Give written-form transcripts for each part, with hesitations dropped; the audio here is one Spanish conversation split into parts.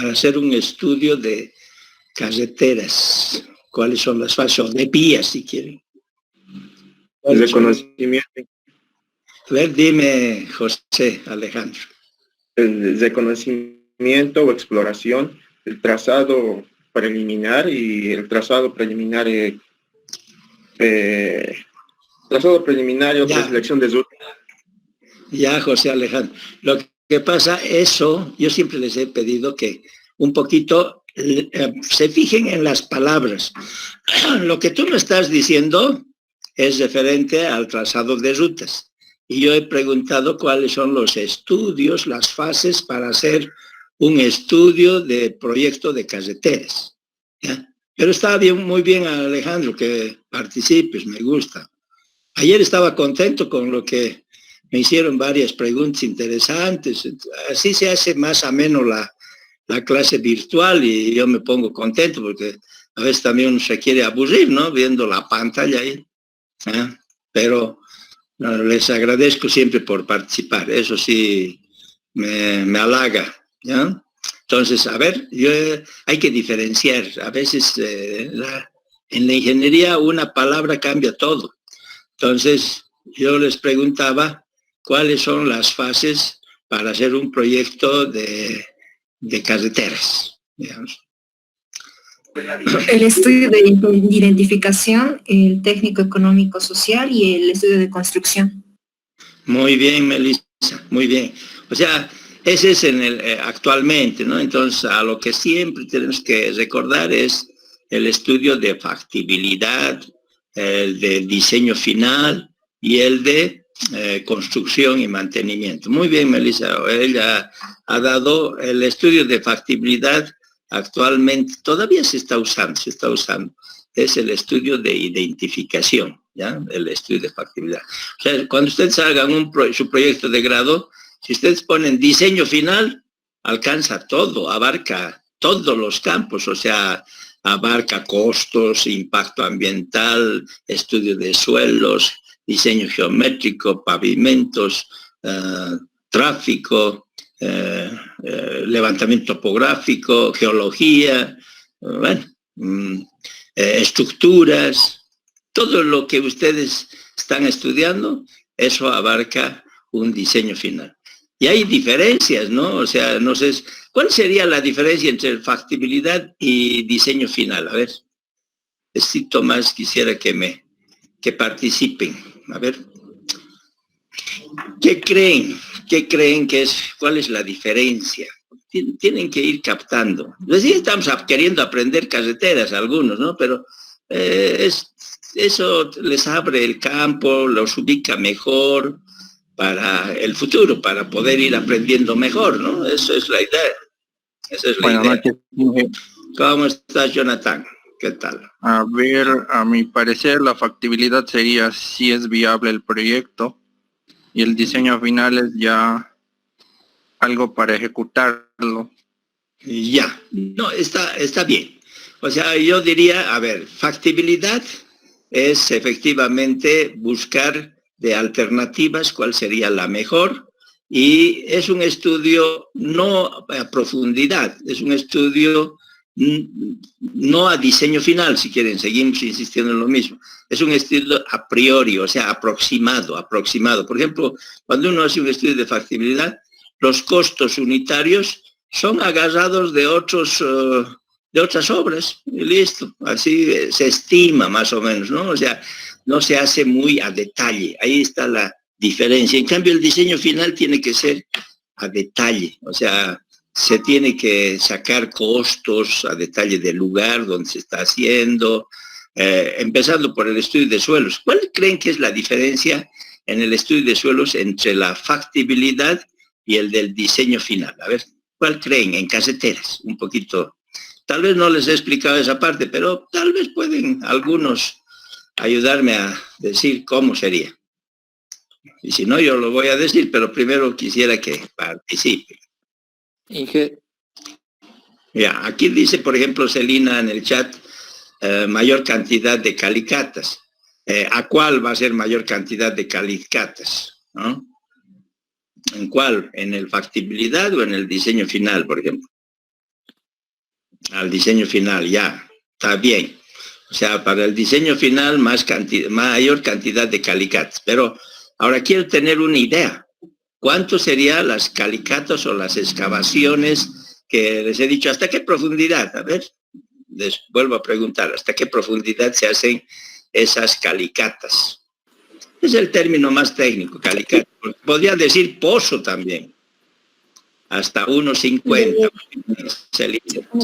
para hacer un estudio de carreteras. ¿Cuáles son las fases? O de vías, si quieren. De conocimiento. A ver, dime, José Alejandro. De conocimiento o exploración, el trazado preliminar y el trazado preliminar y otra selección de rutas. Ya, José Alejandro. Lo que pasa, eso, yo siempre les he pedido que un poquito se fijen en las palabras. Lo que tú me estás diciendo es referente al trazado de rutas. Y yo he preguntado cuáles son los estudios, las fases para hacer un estudio de proyecto de carreteras. ¿Ya? Pero está bien, muy bien, Alejandro, que participes, me gusta. Ayer estaba contento con lo que me hicieron varias preguntas interesantes. Así se hace más ameno la clase virtual y yo me pongo contento porque a veces también uno se quiere aburrir, ¿no? Viendo la pantalla ahí. ¿Eh? Pero no, les agradezco siempre por participar. Eso sí me halaga, ¿ya? Entonces, a ver, hay que diferenciar. A veces en la ingeniería una palabra cambia todo. Entonces, yo les preguntaba cuáles son las fases para hacer un proyecto de carreteras, digamos. El estudio de identificación, el técnico económico social y el estudio de construcción. Muy bien, Melissa, muy bien. O sea, ese es actualmente, ¿no? Entonces, a lo que siempre tenemos que recordar es el estudio de factibilidad, el de diseño final y el de construcción y mantenimiento. Muy bien, Melissa, ella ha dado el estudio de factibilidad. Actualmente todavía se está usando, es el estudio de identificación, ¿ya? El estudio de factibilidad. O sea, cuando ustedes hagan su proyecto de grado, si ustedes ponen diseño final, alcanza todo, abarca todos los campos, o sea, abarca costos, impacto ambiental, estudio de suelos, diseño geométrico, pavimentos, tráfico, levantamiento topográfico, geología, estructuras, todo lo que ustedes están estudiando, eso abarca un diseño final. Y hay diferencias, ¿no? O sea, no sé, ¿cuál sería la diferencia entre factibilidad y diseño final? A ver, Tomás quisiera que participen. A ver, ¿qué creen? ¿Qué creen que es? ¿Cuál es la diferencia? Tienen que ir captando. Sí, estamos queriendo aprender carreteras algunos, ¿no? Pero eso les abre el campo, los ubica mejor para el futuro, para poder ir aprendiendo mejor, ¿no? Eso es la idea. Esa es la idea. Noches. ¿Cómo estás, Jonathan? ¿Qué tal? A ver, a mi parecer la factibilidad sería si es viable el proyecto y el diseño final es ya algo para ejecutarlo. Ya, no, está bien. O sea, yo diría, a ver, factibilidad es efectivamente buscar de alternativas cuál sería la mejor y es un estudio no a profundidad, es un estudio no a diseño final, si quieren, seguimos insistiendo en lo mismo. Es un estudio a priori, o sea, aproximado. Por ejemplo, cuando uno hace un estudio de factibilidad, los costos unitarios son agarrados de otras obras y listo. Así se estima más o menos, ¿no? O sea, no se hace muy a detalle. Ahí está la diferencia. En cambio, el diseño final tiene que ser a detalle. O sea, se tiene que sacar costos a detalle del lugar donde se está haciendo, empezando por el estudio de suelos. ¿Cuál creen que es la diferencia en el estudio de suelos entre la factibilidad y el del diseño final? A ver, ¿cuál creen en carreteras? Un poquito, tal vez no les he explicado esa parte, pero tal vez pueden algunos ayudarme a decir cómo sería. Y si no, yo lo voy a decir, pero primero quisiera que participen. Ya, aquí dice, por ejemplo, Celina en el chat, mayor cantidad de calicatas. ¿A cuál va a ser mayor cantidad de calicatas? ¿No? ¿En cuál? ¿En el factibilidad o en el diseño final, por ejemplo? Al diseño final, ya, está bien. O sea, para el diseño final mayor cantidad de calicatas. Pero ahora quiero tener una idea. ¿Cuánto serían las calicatas o las excavaciones que les he dicho? ¿Hasta qué profundidad? A ver, les vuelvo a preguntar, ¿hasta qué profundidad se hacen esas calicatas? Es el término más técnico, calicata. Podría decir pozo también. Hasta 1,50.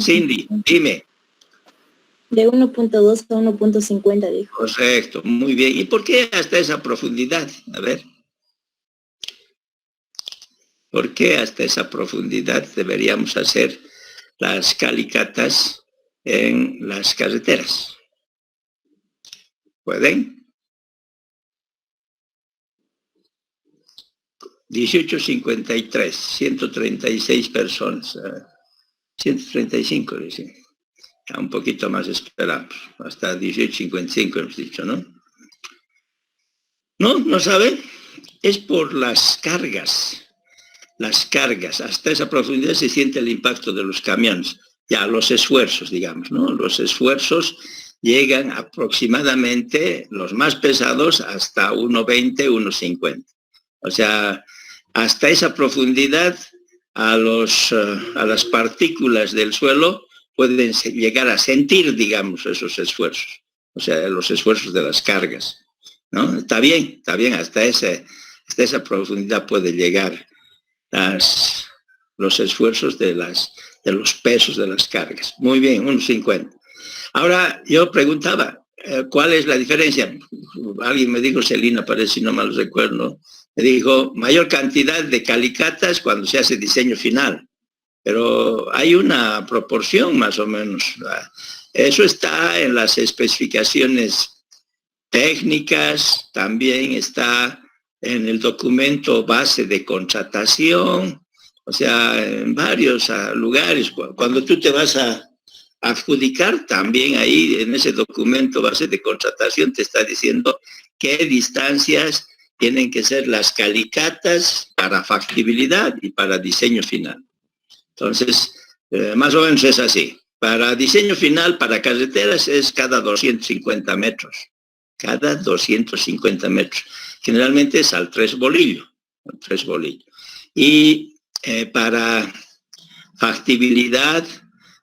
Cindy, dime. De 1.2 a 1.50, dijo. Correcto, muy bien. ¿Y por qué hasta esa profundidad? A ver. ¿Por qué hasta esa profundidad deberíamos hacer las calicatas en las carreteras? ¿Pueden? 18:53, 136 personas. 135, dicen. Ya un poquito más esperamos. Hasta 18:55 hemos dicho, ¿no? ¿No? ¿No saben? Es por las cargas. Las cargas. Hasta esa profundidad se siente el impacto de los camiones. Ya, los esfuerzos, digamos, ¿no? Los esfuerzos llegan aproximadamente, los más pesados, hasta 1,20, 1,50. O sea, hasta esa profundidad a las partículas del suelo pueden llegar a sentir, digamos, esos esfuerzos. O sea, los esfuerzos de las cargas, ¿no? Está bien, hasta esa profundidad puede llegar los esfuerzos de los pesos de las cargas. Muy bien, 1,50. Ahora, yo preguntaba, ¿cuál es la diferencia? Alguien me dijo, Celina, parece, si no mal recuerdo, ¿no? Me dijo, mayor cantidad de calicatas cuando se hace diseño final. Pero hay una proporción más o menos. Eso está en las especificaciones técnicas, también está en el documento base de contratación, o sea, en varios lugares. Cuando tú te vas a adjudicar, también ahí en ese documento base de contratación te está diciendo qué distancias tienen que ser las calicatas para factibilidad y para diseño final. Entonces, más o menos es así. Para diseño final, para carreteras, es cada 250 metros. Cada 250 metros. Generalmente es al 3 bolillo. Y para factibilidad,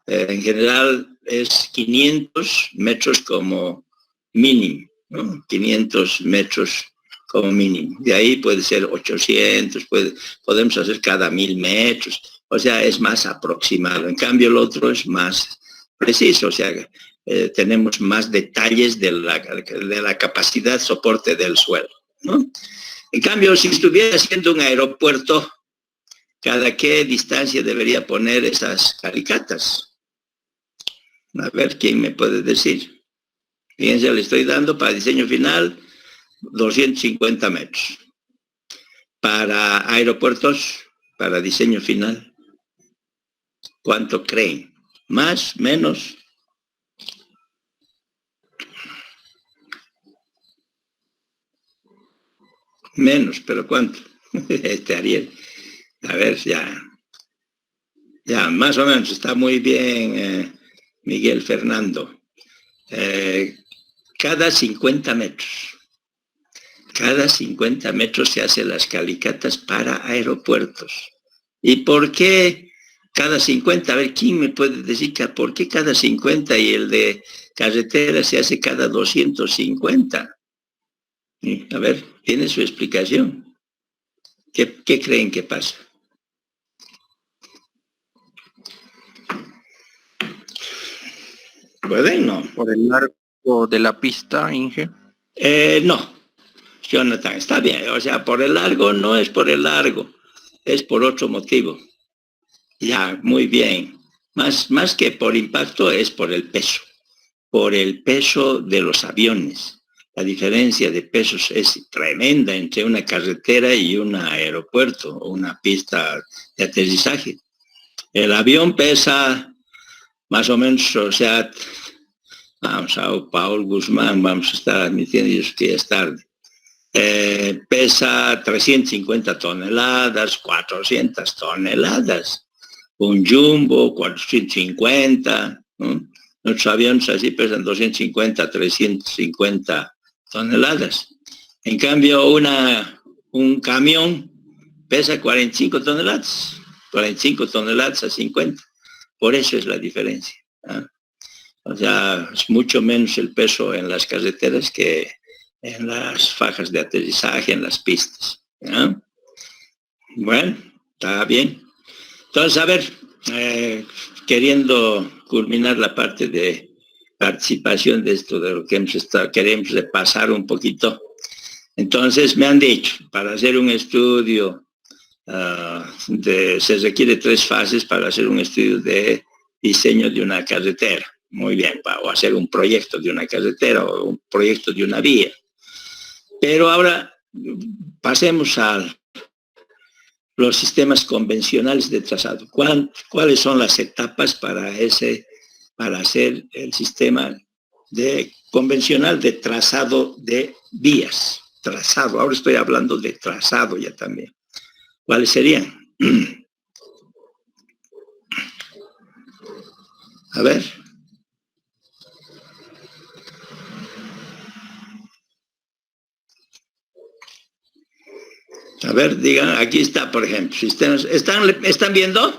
en general es 500 metros como mínimo, ¿no? 500 metros como mínimo. De ahí puede ser 800, podemos hacer cada 1000 metros. O sea, es más aproximado. En cambio, el otro es más preciso. O sea, tenemos más detalles de la capacidad soporte del suelo, ¿no? En cambio, si estuviera haciendo un aeropuerto, ¿cada qué distancia debería poner esas calicatas? A ver, ¿quién me puede decir? Fíjense, le estoy dando para diseño final 250 metros. Para aeropuertos, para diseño final, ¿cuánto creen? ¿Más? ¿Menos? Menos, pero ¿cuánto? Ariel. A ver, ya, más o menos, está muy bien, Miguel Fernando. Cada 50 metros. Cada 50 metros se hacen las calicatas para aeropuertos. ¿Y por qué cada 50? A ver, ¿quién me puede decir por qué cada 50 y el de carretera se hace cada 250? A ver, tiene su explicación. ¿Qué creen que pasa? ¿Pueden? No. ¿Por el largo de la pista, Inge? No, Jonathan, está bien. O sea, por el largo no es por el largo, es por otro motivo. Ya, muy bien. Más que por impacto es por el peso de los aviones. La diferencia de pesos es tremenda entre una carretera y un aeropuerto o una pista de aterrizaje. El avión pesa más o menos, o sea, vamos a Paul Guzmán, vamos a estar admitiendo que ya es tarde. Pesa 350 toneladas, 400 toneladas. un Jumbo, 450, ¿no? Nuestros aviones así pesan 250, 350 toneladas. En cambio, un camión pesa 45 toneladas a 50. Por eso es la diferencia, ¿no? O sea, es mucho menos el peso en las carreteras que en las fajas de aterrizaje, en las pistas, ¿no? Bueno, está bien. Entonces, a ver, queriendo culminar la parte de participación de esto, de lo que queremos repasar un poquito. Entonces, me han dicho, para hacer un estudio, se requiere 3 fases para hacer un estudio de diseño de una carretera. Muy bien, o hacer un proyecto de una carretera o un proyecto de una vía. Pero ahora pasemos a los sistemas convencionales de trazado. ¿Cuáles son las etapas para hacer el sistema convencional de trazado de vías? Trazado, ahora estoy hablando de trazado ya también. ¿Cuáles serían? A ver. A ver, digan, aquí está, por ejemplo, sistemas. ¿Están viendo?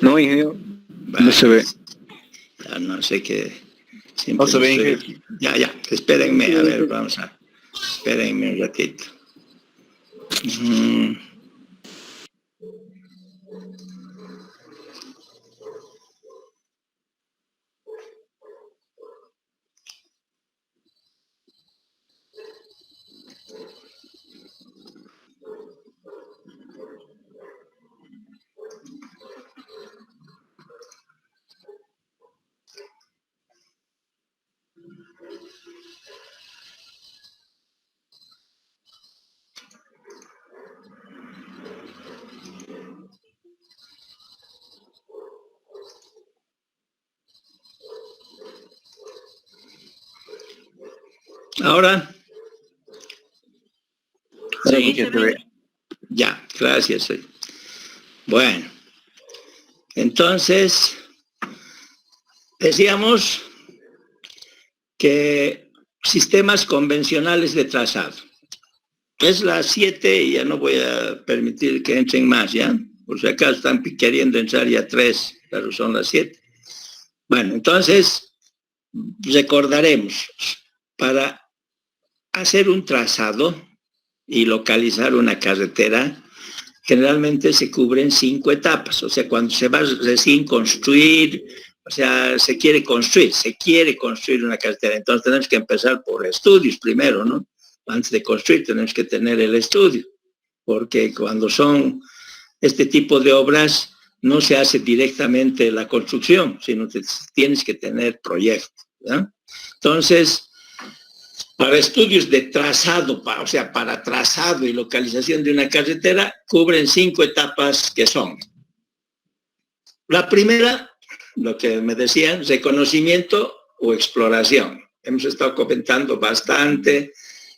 No, ingeniero. Vale. No se ve. Ya no sé qué. No se ve, ingeniero. Ya, espérenme, a ver, espérenme un ratito. Ahora. Sí, se ve. Ya, gracias. Bueno, entonces, decíamos que sistemas convencionales de trazado. Es las 7 y ya no voy a permitir que entren más, ¿ya? Por si acaso están queriendo entrar ya 3, pero son las 7. Bueno, entonces, recordaremos, para hacer un trazado y localizar una carretera, generalmente se cubren 5 etapas. O sea, cuando se va recién construir, o sea, se quiere construir una carretera. Entonces tenemos que empezar por estudios primero, ¿no? Antes de construir tenemos que tener el estudio, porque cuando son este tipo de obras no se hace directamente la construcción, sino que tienes que tener proyecto, ¿ya? Entonces, para estudios de trazado, para trazado y localización de una carretera, cubren 5 etapas que son. La primera, lo que me decían, reconocimiento o exploración. Hemos estado comentando bastante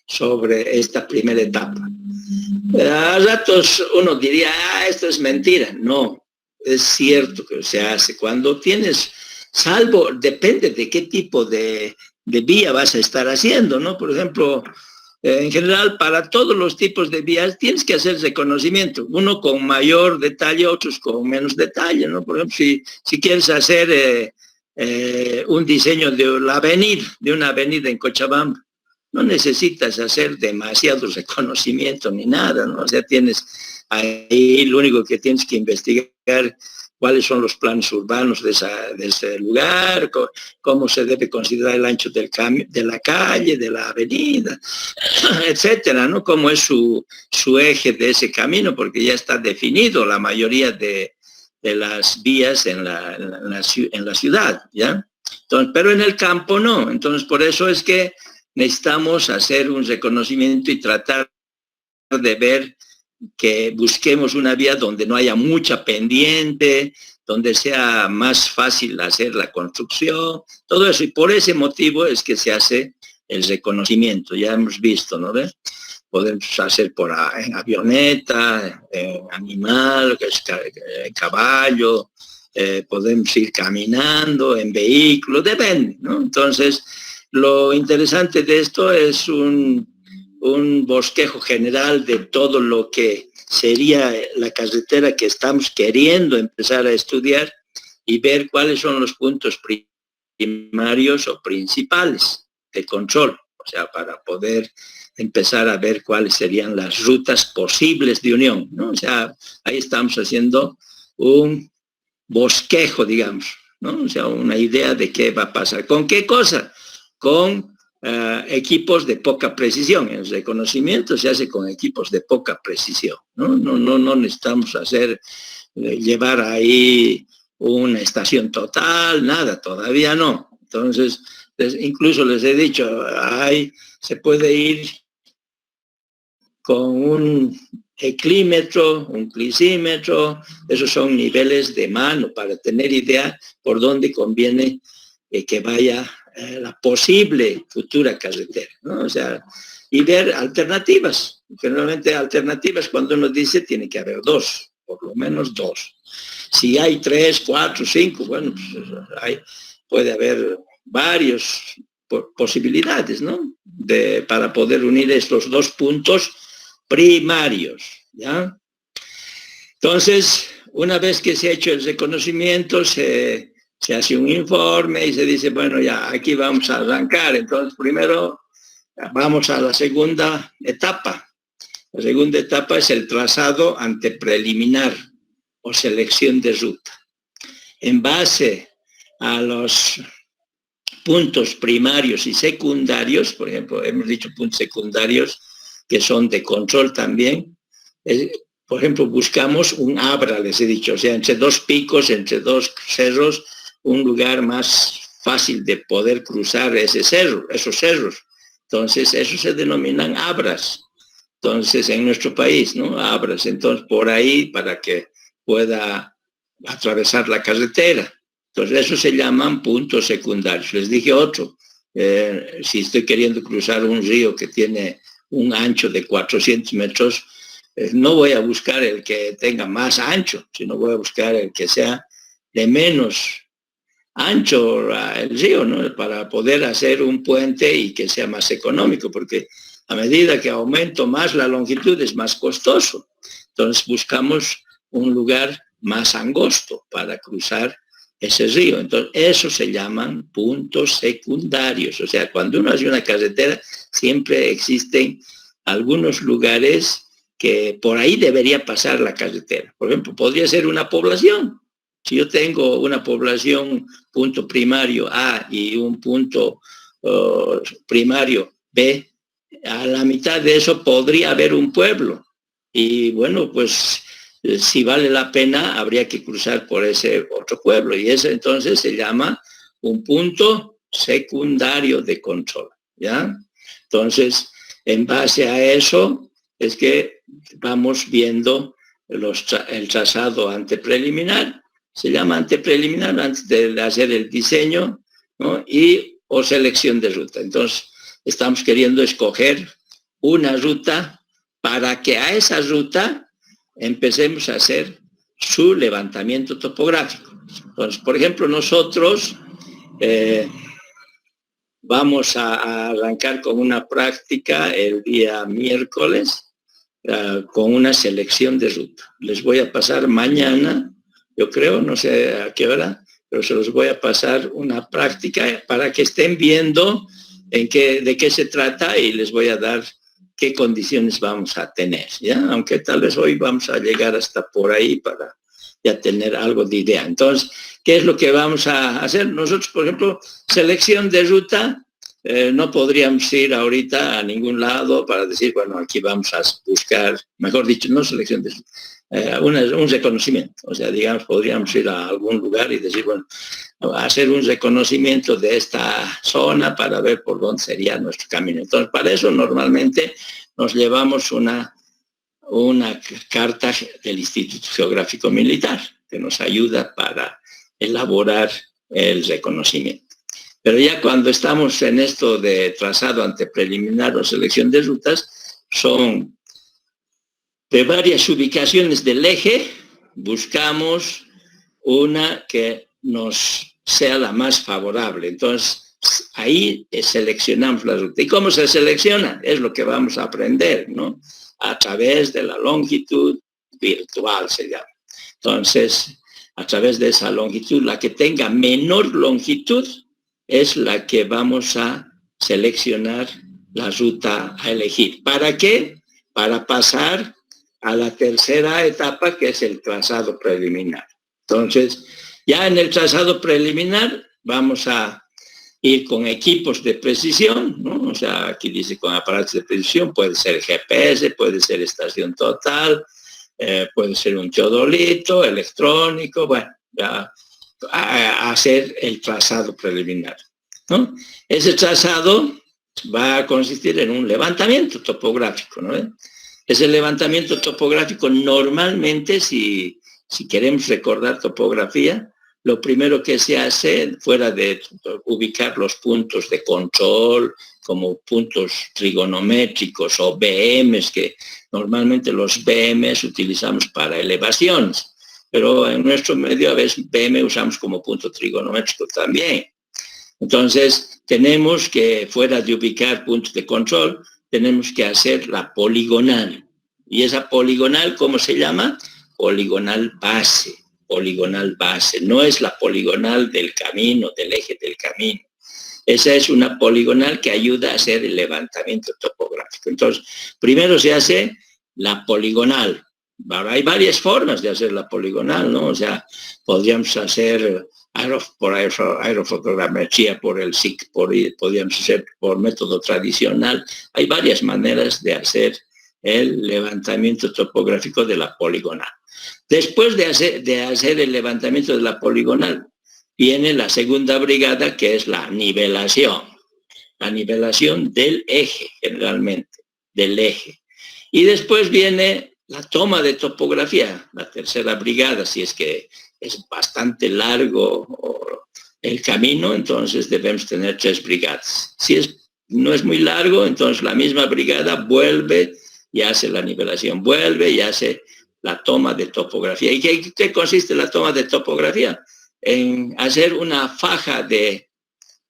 sobre esta primera etapa. A ratos uno diría, esto es mentira. No, es cierto que se hace. Cuando tienes, depende de qué tipo de vía vas a estar haciendo, ¿no? Por ejemplo, en general, para todos los tipos de vías tienes que hacer reconocimiento, uno con mayor detalle, otros con menos detalle, ¿no? Por ejemplo, si quieres hacer un diseño de una avenida en Cochabamba, no necesitas hacer demasiado reconocimiento ni nada, ¿no? O sea, tienes ahí, lo único que tienes que investigar cuáles son los planos urbanos de ese lugar, cómo se debe considerar el ancho de la calle, de la avenida, etcétera, ¿no? Cómo es su eje de ese camino, porque ya está definido la mayoría de las vías en la ciudad, ¿ya? Entonces, pero en el campo no. Entonces, por eso es que necesitamos hacer un reconocimiento y tratar de ver que busquemos una vía donde no haya mucha pendiente, donde sea más fácil hacer la construcción, todo eso. Y por ese motivo es que se hace el reconocimiento, ya hemos visto, ¿no ves? podemos hacer en avioneta, en animal, en caballo, podemos ir caminando, en vehículo, depende, ¿no? Entonces, lo interesante de esto es un bosquejo general de todo lo que sería la carretera que estamos queriendo empezar a estudiar y ver cuáles son los puntos primarios o principales de control, o sea, para poder empezar a ver cuáles serían las rutas posibles de unión, ¿no? O sea, ahí estamos haciendo un bosquejo, digamos, ¿no? O sea, una idea de qué va a pasar. ¿Con qué cosa? Con equipos de poca precisión. El reconocimiento se hace con equipos de poca precisión, ¿no? No necesitamos llevar ahí una estación total, nada, todavía no. Entonces, incluso les he dicho, se puede ir con un eclímetro, un clisímetro, esos son niveles de mano para tener idea por dónde conviene que vaya la posible futura carretera, ¿no? O sea, y ver alternativas. Generalmente alternativas, cuando uno dice, tiene que haber dos, por lo menos dos. Si hay 3, 4, 5, bueno, pues puede haber varias posibilidades, ¿no? Para poder unir estos dos puntos primarios, ¿ya? Entonces, una vez que se ha hecho el reconocimiento, se hace un informe y se dice, bueno, ya, aquí vamos a arrancar. Entonces, primero vamos a la segunda etapa. La segunda etapa es el trazado antepreliminar o selección de ruta. En base a los puntos primarios y secundarios, por ejemplo, hemos dicho puntos secundarios que son de control también. Por ejemplo, buscamos un abra, les he dicho, o sea, entre dos picos, entre dos cerros, un lugar más fácil de poder cruzar esos cerros. Entonces, esos se denominan abras. Entonces, en nuestro país, ¿no? Abras. Entonces, por ahí, para que pueda atravesar la carretera. Entonces, eso se llaman puntos secundarios. Les dije otro. Si estoy queriendo cruzar un río que tiene un ancho de 400 metros, no voy a buscar el que tenga más ancho, sino voy a buscar el que sea de menos ancho el río, ¿no? Para poder hacer un puente y que sea más económico, porque a medida que aumento más la longitud es más costoso. Entonces buscamos un lugar más angosto para cruzar ese río. Entonces, eso se llaman puntos secundarios. O sea, cuando uno hace una carretera, siempre existen algunos lugares que por ahí debería pasar la carretera. Por ejemplo, podría ser una población. Si yo tengo una población, punto primario A y un punto primario B, a la mitad de eso podría haber un pueblo. Y bueno, pues si vale la pena, habría que cruzar por ese otro pueblo. Y ese entonces se llama un punto secundario de control, ¿ya? Entonces, en base a eso, es que vamos viendo el trazado antepreliminar. Se llama antepreliminar antes de hacer el diseño, ¿no? O selección de ruta. Entonces, estamos queriendo escoger una ruta para que a esa ruta empecemos a hacer su levantamiento topográfico. Entonces, por ejemplo, nosotros vamos a arrancar con una práctica el día miércoles con una selección de ruta. Les voy a pasar mañana, yo creo, no sé a qué hora, pero se los voy a pasar una práctica para que estén viendo de qué se trata y les voy a dar qué condiciones vamos a tener, ¿ya? Aunque tal vez hoy vamos a llegar hasta por ahí para ya tener algo de idea. Entonces, ¿qué es lo que vamos a hacer? Nosotros, por ejemplo, selección de ruta, no podríamos ir ahorita a ningún lado para decir, bueno, aquí vamos a buscar, mejor dicho, no selección de ruta, un reconocimiento. O sea, digamos, podríamos ir a algún lugar y decir, bueno, hacer un reconocimiento de esta zona para ver por dónde sería nuestro camino. Entonces, para eso normalmente nos llevamos una carta del Instituto Geográfico Militar que nos ayuda para elaborar el reconocimiento. Pero ya cuando estamos en esto de trazado antepreliminar o selección de rutas, son de varias ubicaciones del eje, buscamos una que nos sea la más favorable. Entonces, ahí seleccionamos la ruta. ¿Y cómo se selecciona? Es lo que vamos a aprender, ¿no? A través de la longitud virtual, se llama. Entonces, a través de esa longitud, la que tenga menor longitud es la que vamos a seleccionar la ruta a elegir. ¿Para qué? Para pasar a la tercera etapa, que es el trazado preliminar. Entonces, ya en el trazado preliminar vamos a ir con equipos de precisión, ¿no? O sea, aquí dice con aparatos de precisión, puede ser GPS, puede ser estación total, puede ser un teodolito, electrónico, bueno, ya a hacer el trazado preliminar, ¿no? Ese trazado va a consistir en un levantamiento topográfico, ¿no? Ese levantamiento topográfico normalmente, si queremos recordar topografía, lo primero que se hace, fuera de ubicar los puntos de control, como puntos trigonométricos o BMs, que normalmente los BMs utilizamos para elevaciones, pero en nuestro medio a veces BM usamos como punto trigonométrico también. Entonces, tenemos que, fuera de ubicar puntos de control, tenemos que hacer la poligonal. ¿Y esa poligonal cómo se llama? Poligonal base. Poligonal base. No es la poligonal del camino, del eje del camino. Esa es una poligonal que ayuda a hacer el levantamiento topográfico. Entonces, primero se hace la poligonal. Hay varias formas de hacer la poligonal, ¿no? O sea, podríamos hacer aerofotogrametría por el SIC, podríamos hacer por método tradicional. Hay varias maneras de hacer el levantamiento topográfico de la poligonal. Después de hacer el levantamiento de la poligonal, viene la segunda brigada, que es la nivelación del eje, generalmente, del eje. Y después viene la toma de topografía, la tercera brigada, si es que es bastante largo el camino, entonces debemos tener 3 brigadas. Si no es muy largo, entonces la misma brigada vuelve y hace la nivelación, vuelve y hace la toma de topografía. ¿Y qué consiste la toma de topografía? En hacer una faja de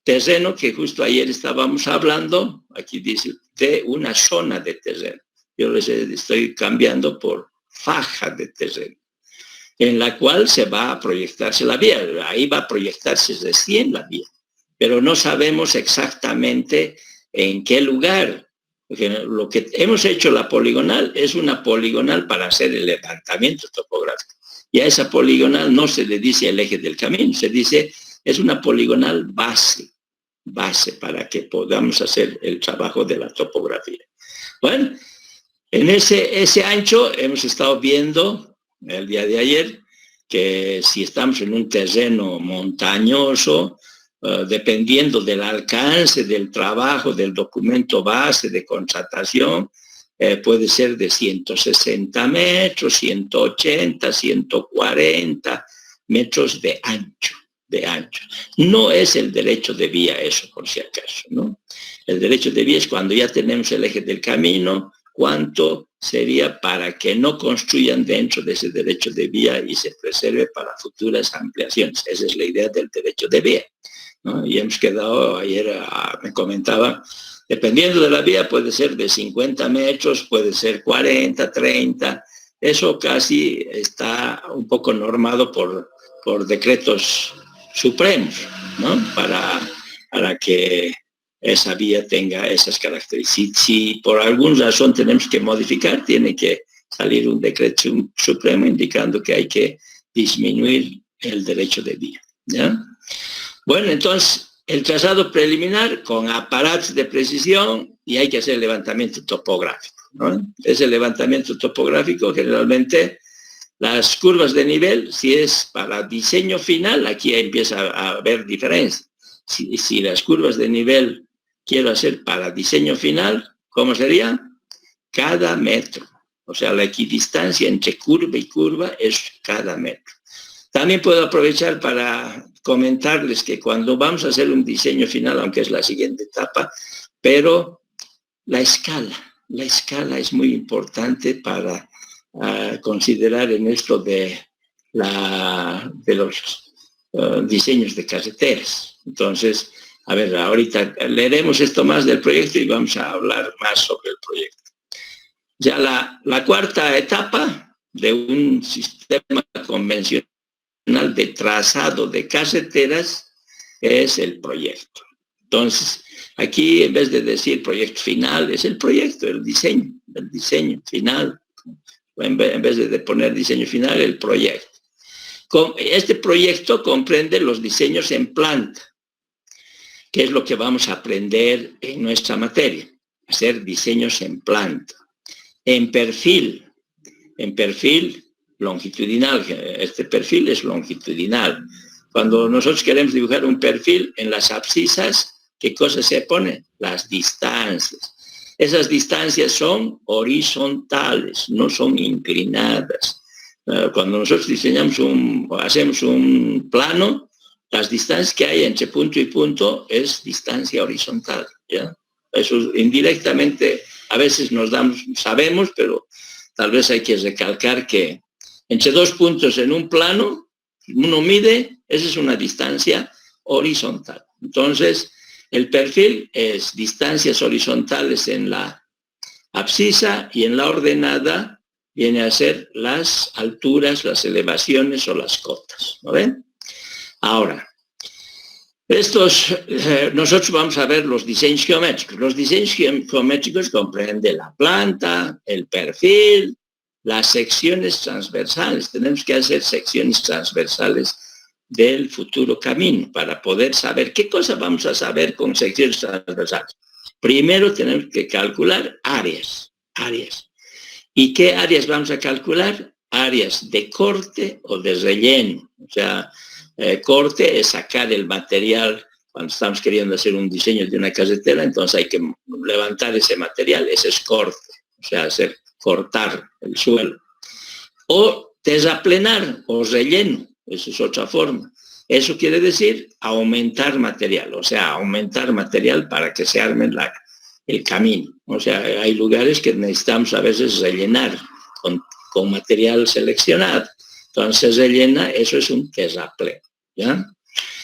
terreno, que justo ayer estábamos hablando, aquí dice, de una zona de terreno. Yo les estoy cambiando por faja de terreno, en la cual se va a proyectarse la vía. Ahí va a proyectarse recién la vía, pero no sabemos exactamente en qué lugar. Porque lo que hemos hecho la poligonal es una poligonal para hacer el levantamiento topográfico. Y a esa poligonal no se le dice el eje del camino, se dice, es una poligonal base para que podamos hacer el trabajo de la topografía. Bueno, en ese ancho hemos estado viendo el día de ayer que si estamos en un terreno montañoso, dependiendo del alcance del trabajo, del documento base de contratación, puede ser de 160 metros, 180, 140 metros de ancho. No es el derecho de vía eso, por si acaso, ¿no? El derecho de vía es cuando ya tenemos el eje del camino, cuánto sería para que no construyan dentro de ese derecho de vía y se preserve para futuras ampliaciones. Esa es la idea del derecho de vía, ¿no? Y hemos quedado, ayer me comentaba, dependiendo de la vía puede ser de 50 metros, puede ser 40, 30, eso casi está un poco normado por decretos supremos, ¿no? Para que esa vía tenga esas características. Si por alguna razón tenemos que modificar, tiene que salir un decreto supremo indicando que hay que disminuir el derecho de vía, ¿ya? Bueno, entonces, el trazado preliminar con aparatos de precisión y hay que hacer el levantamiento topográfico, ¿no? Ese levantamiento topográfico, generalmente, las curvas de nivel, si es para diseño final, aquí empieza a haber diferencia. Si las curvas de nivel quiero hacer para diseño final, ¿cómo sería? Cada metro. O sea, la equidistancia entre curva y curva es cada metro. También puedo aprovechar para comentarles que cuando vamos a hacer un diseño final, aunque es la siguiente etapa, pero la escala, la escala es muy importante para considerar en esto de los diseños de carreteras. Entonces, a ver, ahorita leeremos esto más del proyecto y vamos a hablar más sobre el proyecto. Ya la cuarta etapa de un sistema convencional de trazado de carreteras es el proyecto. Entonces, aquí en vez de decir proyecto final, es el proyecto, el diseño final. En vez de poner diseño final, el proyecto. Este proyecto comprende los diseños en planta, que es lo que vamos a aprender en nuestra materia, hacer diseños en planta. En perfil longitudinal, este perfil es longitudinal. Cuando nosotros queremos dibujar un perfil en las abscisas, ¿qué cosa se pone? Las distancias. Esas distancias son horizontales, no son inclinadas. Cuando nosotros hacemos un plano, las distancias que hay entre punto y punto es distancia horizontal, ¿ya? Eso indirectamente a veces sabemos, pero tal vez hay que recalcar que entre dos puntos en un plano, uno mide, esa es una distancia horizontal. Entonces, el perfil es distancias horizontales en la abscisa y en la ordenada viene a ser las alturas, las elevaciones o las cotas, ¿no ven? Ahora, nosotros vamos a ver los diseños geométricos. Los diseños geométricos comprenden la planta, el perfil, las secciones transversales. Tenemos que hacer secciones transversales del futuro camino para poder saber qué cosa vamos a saber con secciones transversales. Primero tenemos que calcular áreas. ¿Y qué áreas vamos a calcular? Áreas de corte o de relleno. O sea, corte es sacar el material cuando estamos queriendo hacer un diseño de una carretera, entonces hay que levantar ese material, ese es corte, o sea, cortar el suelo. O terraplenar o relleno, eso es otra forma. Eso quiere decir aumentar material, o sea, aumentar material para que se arme el camino. O sea, hay lugares que necesitamos a veces rellenar con material seleccionado. Entonces rellena, eso es un terraplén, ¿ya?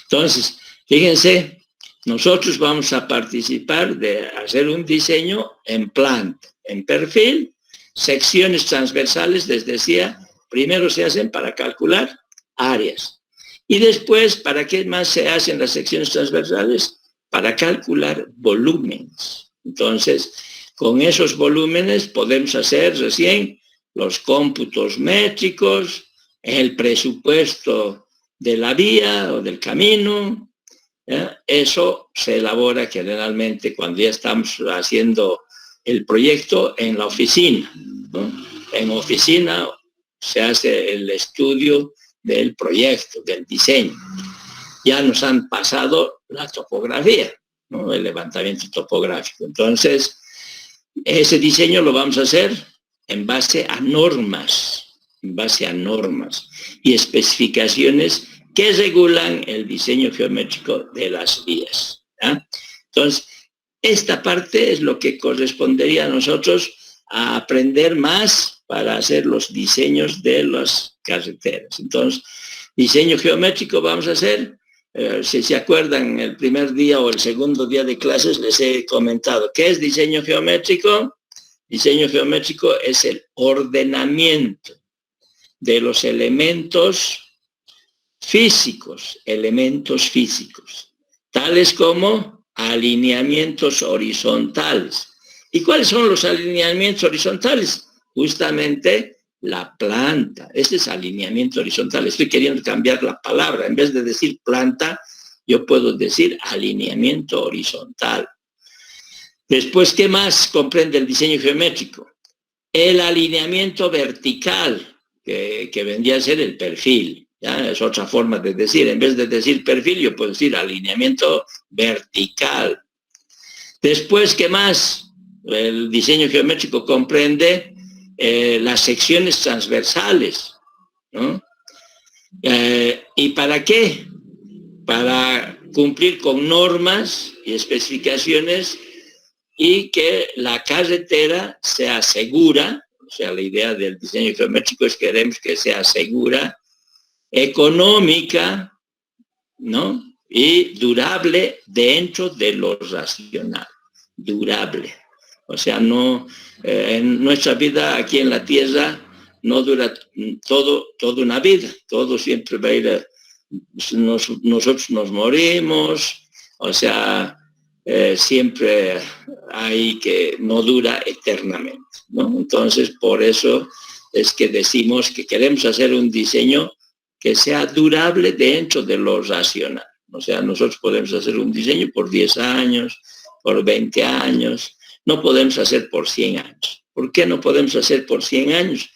Entonces, fíjense, nosotros vamos a participar de hacer un diseño en planta, en perfil, secciones transversales, les decía, primero se hacen para calcular áreas. Y después, ¿para qué más se hacen las secciones transversales? Para calcular volúmenes. Entonces, con esos volúmenes podemos hacer recién los cómputos métricos, el presupuesto de la vía o del camino. ¿Ya? Eso se elabora generalmente cuando ya estamos haciendo el proyecto en la oficina, ¿no? En oficina se hace el estudio del proyecto, del diseño. Ya nos han pasado la topografía, ¿no? El levantamiento topográfico. Entonces, ese diseño lo vamos a hacer en base a normas y especificaciones que regulan el diseño geométrico de las vías, ¿ya? Entonces, esta parte es lo que correspondería a nosotros a aprender más para hacer los diseños de las carreteras. Entonces, diseño geométrico vamos a hacer, si se acuerdan, el primer día o el segundo día de clases les he comentado, ¿qué es diseño geométrico? Diseño geométrico es el ordenamiento de los elementos físicos, tales como alineamientos horizontales. ¿Y cuáles son los alineamientos horizontales? Justamente la planta. Ese es alineamiento horizontal. Estoy queriendo cambiar la palabra. En vez de decir planta, yo puedo decir alineamiento horizontal. Después, ¿qué más comprende el diseño geométrico? El alineamiento vertical, que vendría a ser el perfil. ¿Ya? Es otra forma de decir. En vez de decir perfil, yo puedo decir alineamiento vertical. Después, ¿qué más? El diseño geométrico comprende las secciones transversales, ¿no? ¿Y para qué? Para cumplir con normas y especificaciones y que la carretera sea segura, o sea, la idea del diseño geométrico es que queremos que sea segura, económica, ¿no? Y durable dentro de lo racional, durable. O sea, no, en nuestra vida aquí en la Tierra no dura toda una vida, todo siempre va a ir, nosotros nos morimos, o sea, siempre hay que no dura eternamente, ¿no? Entonces, por eso es que decimos que queremos hacer un diseño que sea durable dentro de lo racional. O sea, nosotros podemos hacer un diseño por 10 años, por 20 años, no podemos hacer por 100 años. ¿Por qué no podemos hacer por 100 años?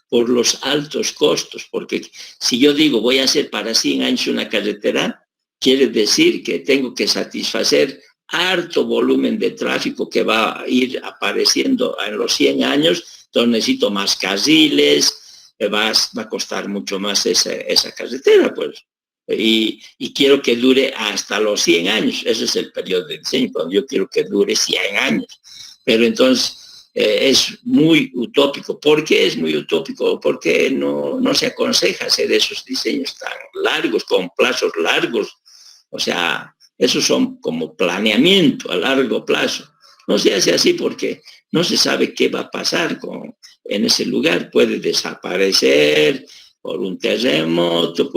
Por los altos costos, porque si yo digo voy a hacer para 100 años una carretera, quiere decir que tengo que satisfacer harto volumen de tráfico que va a ir apareciendo en los 100 años, entonces necesito más carriles, va a costar mucho más esa carretera, pues. Y quiero que dure hasta los 100 años, ese es el periodo de diseño, cuando yo quiero que dure 100 años. Pero entonces es muy utópico. ¿Por qué es muy utópico? Porque no se aconseja hacer esos diseños tan largos, con plazos largos. O sea, esos son como planeamiento a largo plazo. No se hace así porque no se sabe qué va a pasar en ese lugar. Puede desaparecer por un terremoto,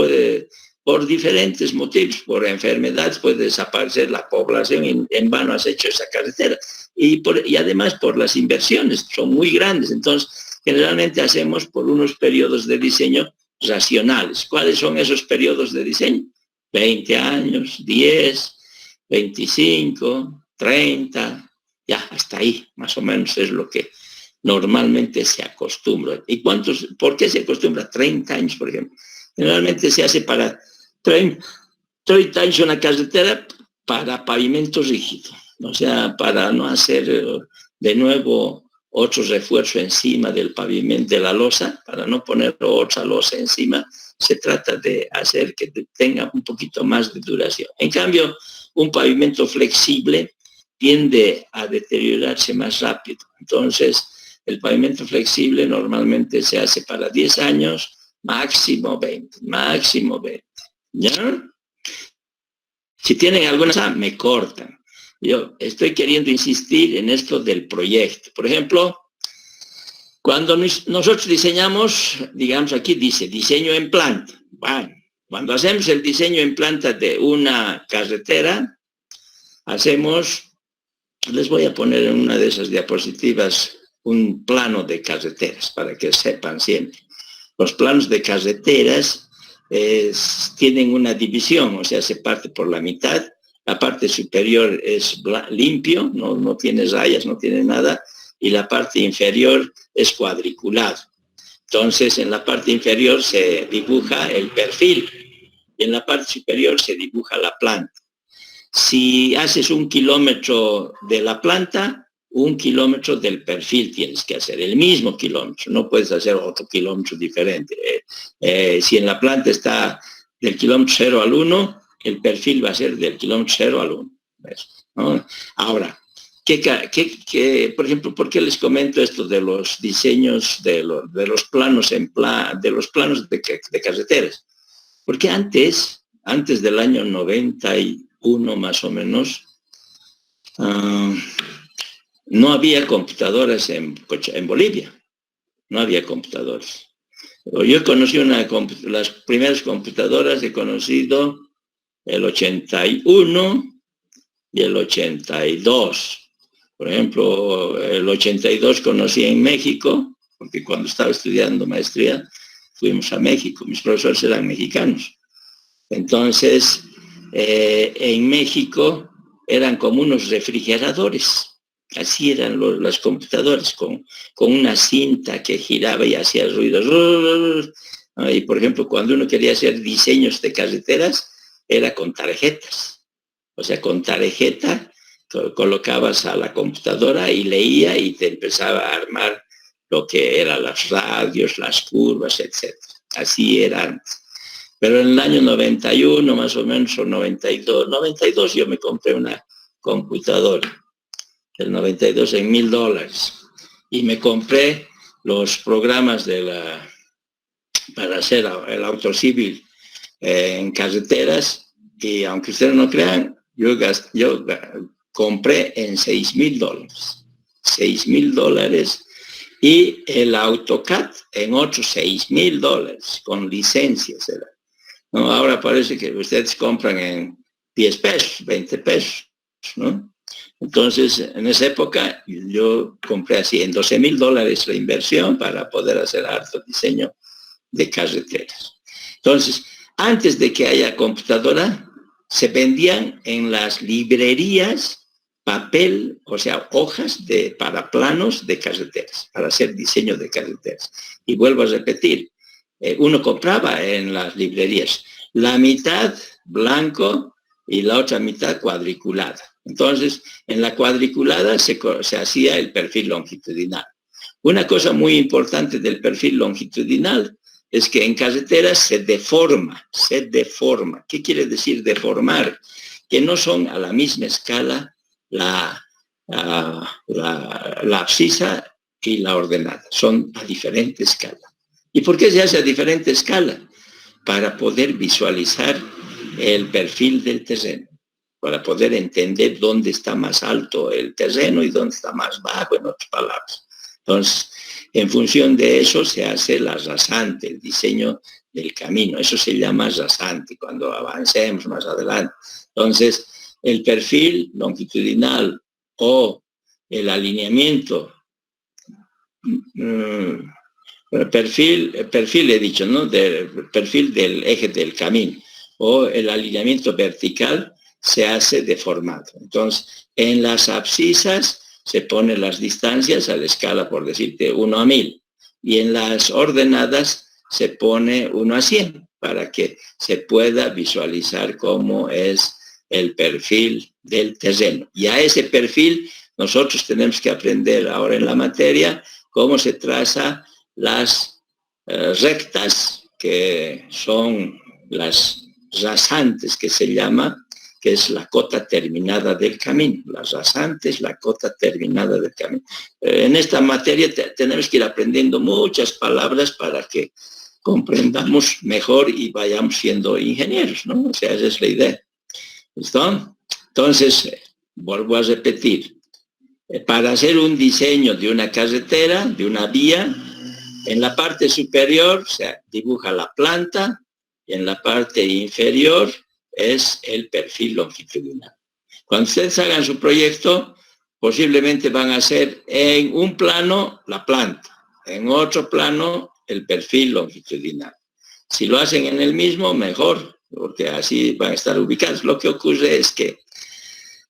por diferentes motivos, por enfermedades, puede desaparecer la población, en vano has hecho esa carretera. Y además por las inversiones, son muy grandes. Entonces, generalmente hacemos por unos periodos de diseño racionales. ¿Cuáles son esos periodos de diseño? 20 años, 10, 25, 30, ya hasta ahí, más o menos es lo que normalmente se acostumbra. ¿Y por qué se acostumbra? 30 años, por ejemplo. Generalmente se hace para 30 años una carretera para pavimento rígido, o sea, para no hacer de nuevo otro refuerzo encima del pavimento, de la losa, para no poner otra losa encima, se trata de hacer que tenga un poquito más de duración. En cambio, un pavimento flexible tiende a deteriorarse más rápido. Entonces, el pavimento flexible normalmente se hace para 10 años, máximo 20, máximo 20. ¿Ya? Si tienen alguna, me cortan. Yo estoy queriendo insistir en esto del proyecto. Por ejemplo, cuando nosotros diseñamos, digamos aquí dice diseño en planta. Bueno, cuando hacemos el diseño en planta de una carretera, les voy a poner en una de esas diapositivas un plano de carreteras para que sepan siempre. Los planos de carreteras tienen una división, o sea, se parte por la mitad. La parte superior es limpio, no tiene rayas, no tiene nada, y la parte inferior es cuadriculado. Entonces, en la parte inferior se dibuja el perfil y en la parte superior se dibuja la planta. Si haces 1 kilómetro de la planta, 1 kilómetro del perfil tienes que hacer, el mismo kilómetro, no puedes hacer otro kilómetro diferente. Si en la planta está del kilómetro 0 al 1, el perfil va a ser del kilómetro 0 al 1. ¿No? Ahora, por ejemplo, ¿por qué les comento esto de los diseños, de los planos de carreteras? Porque antes del año 91 más o menos, no había computadoras en Bolivia, no había computadoras. Yo conocí las primeras computadoras, he conocido el 81 y el 82. Por ejemplo, el 82 conocí en México, porque cuando estaba estudiando maestría fuimos a México, mis profesores eran mexicanos. Entonces, en México eran como unos refrigeradores. Así eran las computadoras, con una cinta que giraba y hacía ruidos. Y por ejemplo, cuando uno quería hacer diseños de carreteras, era con tarjetas. O sea, con tarjeta colocabas a la computadora y leía y te empezaba a armar lo que eran las radios, las curvas, etc. Así era antes. Pero en el año 91 más o menos, o 92 yo me compré una computadora. el 92 en $1,000. Y me compré los programas para hacer el auto civil en carreteras, y aunque ustedes no crean, yo compré en $6,000. $6,000, y el AutoCAD en otros $6,000, con licencias. ¿No? Ahora parece que ustedes compran en 10 pesos, 20 pesos, ¿no? Entonces, en esa época yo compré así en $12,000 la inversión para poder hacer harto diseño de carreteras. Entonces, antes de que haya computadora, se vendían en las librerías papel, o sea, hojas para planos de carreteras, para hacer diseño de carreteras. Y vuelvo a repetir, uno compraba en las librerías la mitad blanco y la otra mitad cuadriculada. Entonces, en la cuadriculada se hacía el perfil longitudinal. Una cosa muy importante del perfil longitudinal es que en carreteras se deforma. ¿Qué quiere decir deformar? Que no son a la misma escala la abscisa y la ordenada, son a diferente escala. ¿Y por qué se hace a diferente escala? Para poder visualizar el perfil del terreno, para poder entender dónde está más alto el terreno y dónde está más bajo, en otras palabras. Entonces, en función de eso se hace la rasante, el diseño del camino. Eso se llama rasante cuando avancemos más adelante. Entonces, el perfil longitudinal o el alineamiento, perfil he dicho, ¿no? Perfil del eje del camino, o el alineamiento vertical se hace deformado. Entonces, en las abscisas se ponen las distancias a la escala, por decirte, 1 a 1000, y en las ordenadas se pone 1 a 100, para que se pueda visualizar cómo es el perfil del terreno. Y a ese perfil nosotros tenemos que aprender ahora en la materia cómo se traza las rectas, que son las rasantes, que se llama, que es la cota terminada del camino. Las rasantes, la cota terminada del camino. En esta materia tenemos que ir aprendiendo muchas palabras para que comprendamos mejor y vayamos siendo ingenieros, ¿no? O sea, esa es la idea. ¿Listo? Entonces, vuelvo a repetir. Para hacer un diseño de una carretera, de una vía, en la parte superior se dibuja la planta y en la parte inferior es el perfil longitudinal. Cuando ustedes hagan su proyecto, posiblemente van a hacer en un plano la planta, en otro plano el perfil longitudinal. Si lo hacen en el mismo, mejor, porque así van a estar ubicados. Lo que ocurre es que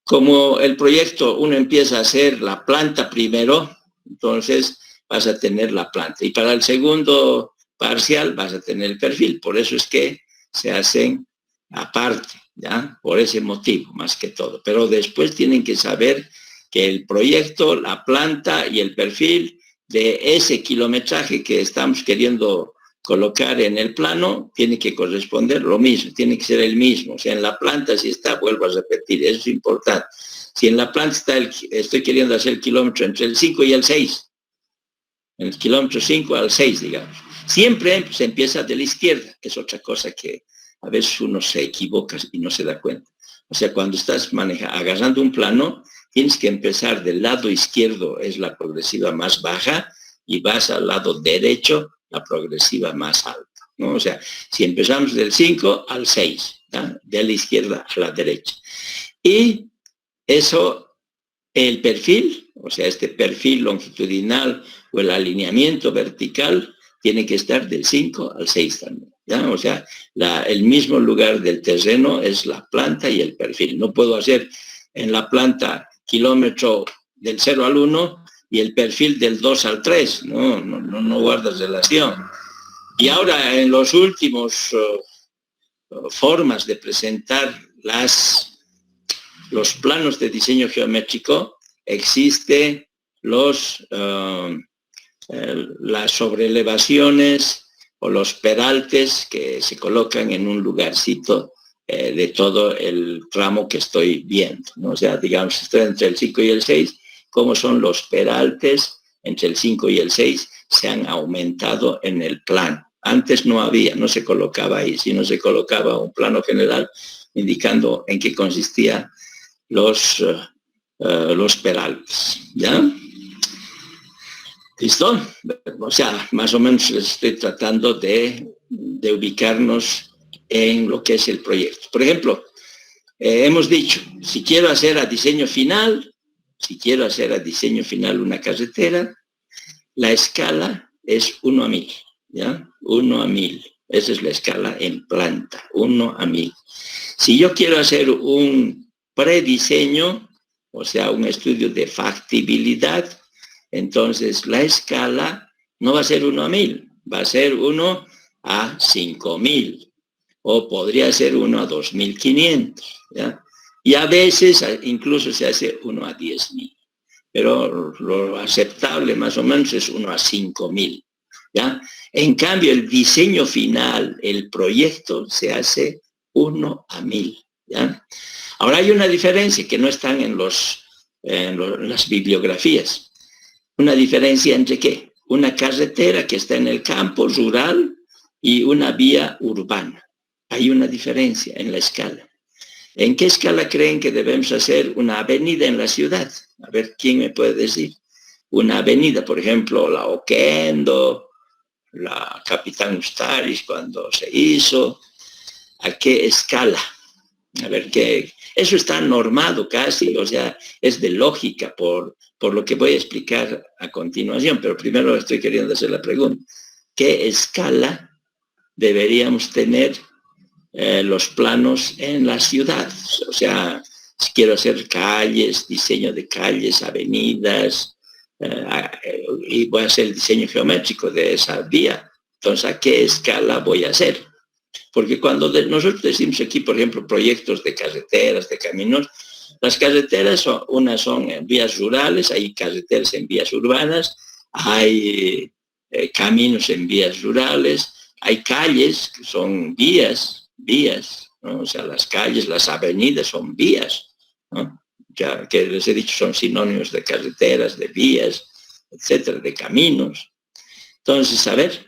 como el proyecto uno empieza a hacer la planta primero, entonces vas a tener la planta. Y para el segundo parcial vas a tener el perfil. Por eso es que se hacen aparte, ¿ya? Por ese motivo, más que todo. Pero después tienen que saber que el proyecto, la planta y el perfil de ese kilometraje que estamos queriendo colocar en el plano tiene que corresponder lo mismo, tiene que ser el mismo. O sea, en la planta si está, vuelvo a repetir, eso es importante. Si en la planta está estoy queriendo hacer el kilómetro entre el 5 y el 6, en el kilómetro 5 al 6, digamos. Siempre se empieza de la izquierda, es otra cosa que a veces uno se equivoca y no se da cuenta. O sea, cuando estás agarrando un plano, tienes que empezar del lado izquierdo, es la progresiva más baja, y vas al lado derecho, la progresiva más alta, ¿no? O sea, si empezamos del 5 al 6, ¿ya? De la izquierda a la derecha. Y eso, el perfil, o sea, este perfil longitudinal o el alineamiento vertical, tiene que estar del 5 al 6 también, ¿ya? O sea, el mismo lugar del terreno es la planta y el perfil. No puedo hacer en la planta kilómetro del 0 al 1 y el perfil del 2 al 3, no guardas relación. Y ahora en los últimos formas de presentar los planos de diseño geométrico, existe las sobrelevaciones o los peraltes que se colocan en un lugarcito de todo el tramo que estoy viendo, ¿no? O sea, digamos, estoy entre el 5 y el 6 cómo son los peraltes entre el 5 y el 6, se han aumentado en el plan. Antes no había, no se colocaba ahí, sino se colocaba un plano general indicando en qué consistía los peraltes, ¿ya? ¿Listo? O sea, más o menos estoy tratando de ubicarnos en lo que es el proyecto. Por ejemplo, hemos dicho, si quiero hacer a diseño final una carretera, la escala es 1 a 1000, ¿ya? 1 a 1000. Esa es la escala en planta, 1 a 1000. Si yo quiero hacer un prediseño, o sea, un estudio de factibilidad, entonces la escala no va a ser 1 a 1000, va a ser 1 a 5000, o podría ser 1 a 2500, ¿ya? Y a veces incluso se hace 1 a 10.000, pero lo aceptable más o menos es 1 a 5000, ¿ya? En cambio, el diseño final, el proyecto, se hace 1 a 1000, ¿ya? Ahora hay una diferencia que no están en las bibliografías. Una diferencia entre ¿qué? Una carretera que está en el campo rural y una vía urbana. Hay una diferencia en la escala. ¿En qué escala creen que debemos hacer una avenida en la ciudad? A ver, ¿quién me puede decir? Una avenida, por ejemplo, la Oquendo, la Capitán Ustaris cuando se hizo. ¿A qué escala? A ver, eso está normado casi, o sea, es de lógica por lo que voy a explicar a continuación, pero primero estoy queriendo hacer la pregunta. ¿Qué escala deberíamos tener los planos en las ciudades? O sea, si quiero hacer calles, diseño de calles, avenidas, y voy a hacer el diseño geométrico de esa vía, entonces, ¿a qué escala voy a hacer? Porque cuando nosotros decimos aquí, por ejemplo, proyectos de carreteras, de caminos, las carreteras unas son en vías rurales, hay carreteras en vías urbanas, hay caminos en vías rurales, hay calles que son vías, ¿no? O sea, las calles, las avenidas son vías, ¿no? Ya que les he dicho, son sinónimos de carreteras, de vías, etcétera, de caminos. Entonces, a ver,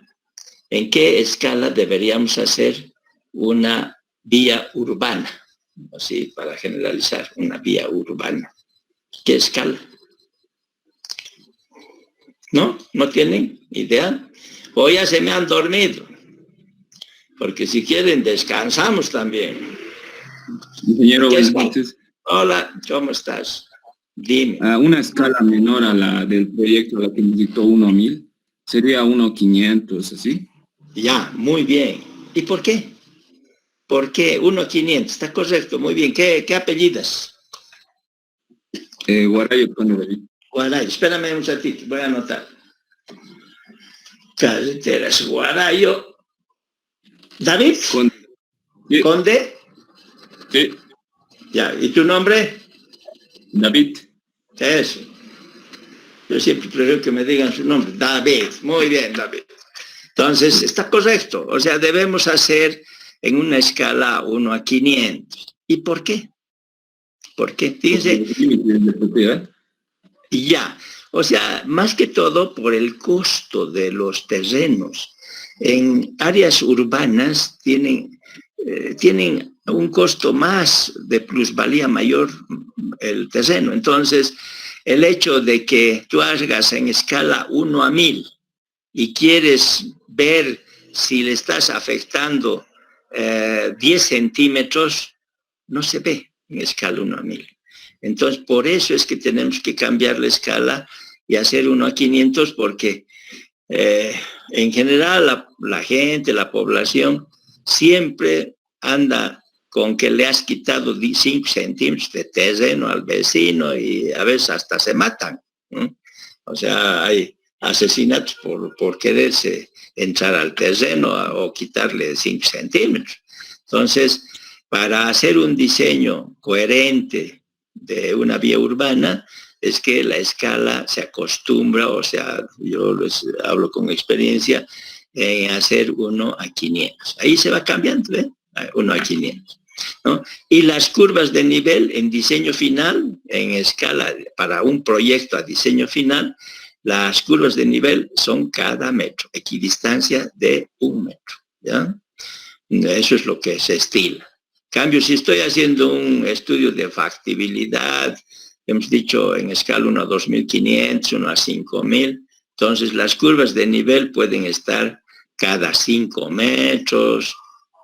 ¿en qué escala deberíamos hacer una vía urbana? Así, para generalizar, una vía urbana. ¿Qué escala? ¿No? ¿No tienen idea? O ya se me han dormido. Porque si quieren, descansamos también. Ingeniero, buenas noches. Hola, ¿cómo estás? Dime. Una escala menor a la del proyecto, la que necesitó 1 a 1000, sería 1 a 500, ¿así? Ya, muy bien. ¿Y por qué? ¿Por qué 1 a 500? Está correcto, muy bien. ¿Qué apellidas? Guarayo Conde David. Guarayo, espérame un ratito, voy a anotar. Carreteras Guarayo. ¿David? Conde. Sí. ¿Conde? Sí. Ya, ¿y tu nombre? David. Eso. Yo siempre prefiero que me digan su nombre. David, muy bien, David. Entonces, está correcto. O sea, debemos hacer en una escala 1 a 500. ¿Y por qué? ¿Por qué? Fíjense. Ya. O sea, más que todo por el costo de los terrenos. En áreas urbanas tienen un costo más de plusvalía mayor el terreno. Entonces, el hecho de que tú hagas en escala 1 a 1000 y quieres ver si le estás afectando 10 centímetros, no se ve en escala 1 a 1000. Entonces, por eso es que tenemos que cambiar la escala y hacer 1 a 500, porque en general la gente, la población, siempre anda con que le has quitado 5 centímetros de terreno al vecino y a veces hasta se matan, ¿no? O sea, hay asesinatos por quererse entrar al terreno o quitarle 5 centímetros. Entonces, para hacer un diseño coherente de una vía urbana, es que la escala se acostumbra, o sea, yo les hablo con experiencia, en hacer 1 a 500. Ahí se va cambiando, ¿eh? 1 a 500. ¿no? Y las curvas de nivel en diseño final, en escala para un proyecto a diseño final, las curvas de nivel son cada metro, equidistancia de 1 metro, ¿ya? Eso es lo que se estila. En cambio, si estoy haciendo un estudio de factibilidad, hemos dicho en escala 1 a 2.500, 1 a 5.000, entonces las curvas de nivel pueden estar cada 5 metros,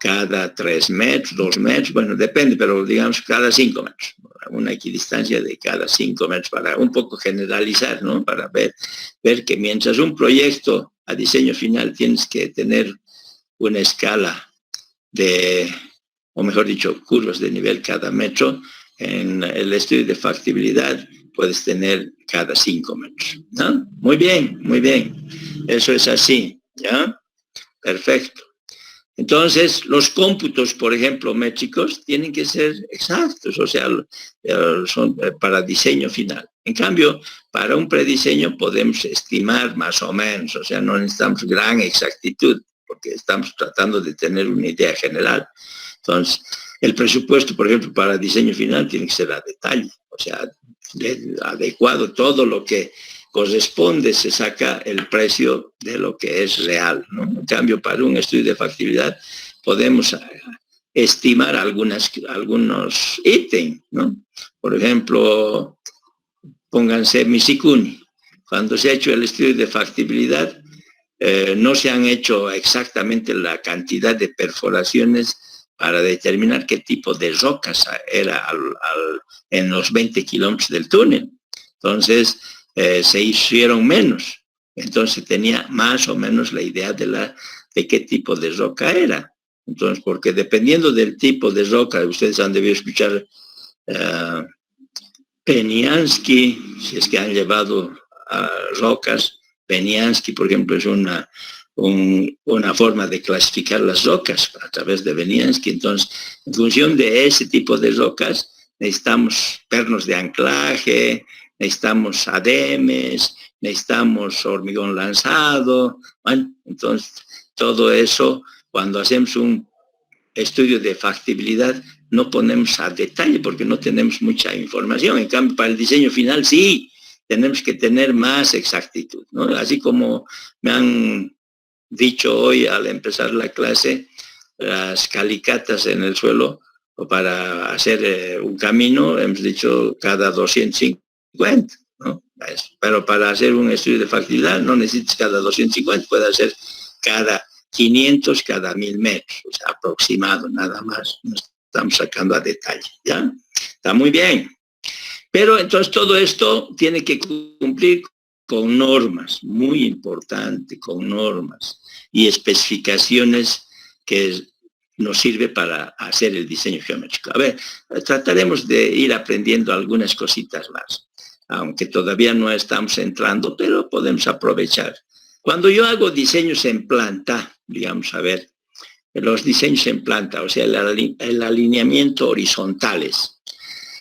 cada 3 metros, 2 metros, bueno, depende, pero digamos cada 5 metros, una equidistancia de cada 5 metros para un poco generalizar, ¿no? Para ver que mientras un proyecto a diseño final tienes que tener una escala de, o mejor dicho, curvas de nivel cada metro, en el estudio de factibilidad puedes tener cada 5 metros, ¿no? Muy bien, eso es así, ¿ya? Perfecto. Entonces, los cómputos, por ejemplo, métricos, tienen que ser exactos, o sea, son para diseño final. En cambio, para un prediseño podemos estimar más o menos, o sea, no necesitamos gran exactitud, porque estamos tratando de tener una idea general. Entonces, el presupuesto, por ejemplo, para diseño final tiene que ser a detalle, o sea, adecuado, todo lo que corresponde, se saca el precio de lo que es real, ¿no? En cambio, para un estudio de factibilidad podemos estimar algunos ítems, ¿no? Por ejemplo, pónganse Misikuni. Cuando se ha hecho el estudio de factibilidad, no se han hecho exactamente la cantidad de perforaciones para determinar qué tipo de rocas era en los 20 kilómetros del túnel. Entonces, se hicieron menos. Entonces tenía más o menos la idea de qué tipo de roca era. Entonces, porque dependiendo del tipo de roca, ustedes han debido escuchar Peniansky, si es que han llevado rocas. Peniansky, por ejemplo, es una forma de clasificar las rocas a través de Peniansky. Entonces, en función de ese tipo de rocas, necesitamos pernos de anclaje, necesitamos ademes, necesitamos hormigón lanzado. Bueno, entonces, todo eso, cuando hacemos un estudio de factibilidad, no ponemos a detalle porque no tenemos mucha información. En cambio, para el diseño final, sí, tenemos que tener más exactitud, ¿no? Así como me han dicho hoy al empezar la clase, las calicatas en el suelo, o para hacer un camino, hemos dicho cada 250, ¿no? Pero para hacer un estudio de factibilidad no necesitas cada 250, puede ser cada 500, cada 1000 metros, o sea, aproximado, nada más. No estamos sacando a detalle, ¿ya? Está muy bien. Pero entonces todo esto tiene que cumplir con normas, muy importante, con normas y especificaciones que nos sirve para hacer el diseño geométrico. A ver, trataremos de ir aprendiendo algunas cositas más, aunque todavía no estamos entrando, pero podemos aprovechar. Cuando yo hago diseños en planta, digamos, a ver, los diseños en planta, o sea, el alineamiento horizontales.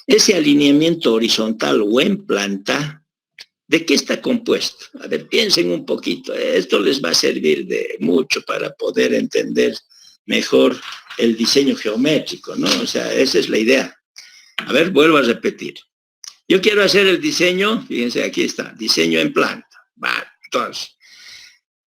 Ese alineamiento horizontal o en planta, ¿de qué está compuesto? A ver, piensen un poquito. Esto les va a servir de mucho para poder entender mejor el diseño geométrico, ¿no? O sea, esa es la idea. A ver, vuelvo a repetir. Yo quiero hacer el diseño, fíjense, aquí está, diseño en planta. Vale, entonces,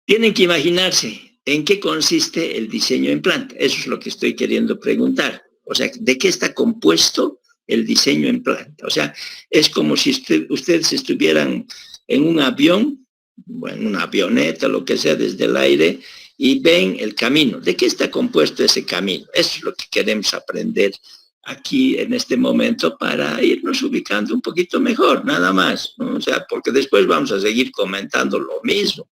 tienen que imaginarse en qué consiste el diseño en planta. Eso es lo que estoy queriendo preguntar. O sea, ¿de qué está compuesto el diseño en planta? O sea, es como si ustedes estuvieran en un avión, bueno, una avioneta, lo que sea, desde el aire, y ven el camino. ¿De qué está compuesto ese camino? Eso es lo que queremos aprender aquí en este momento para irnos ubicando un poquito mejor, nada más, ¿no? O sea, porque después vamos a seguir comentando lo mismo.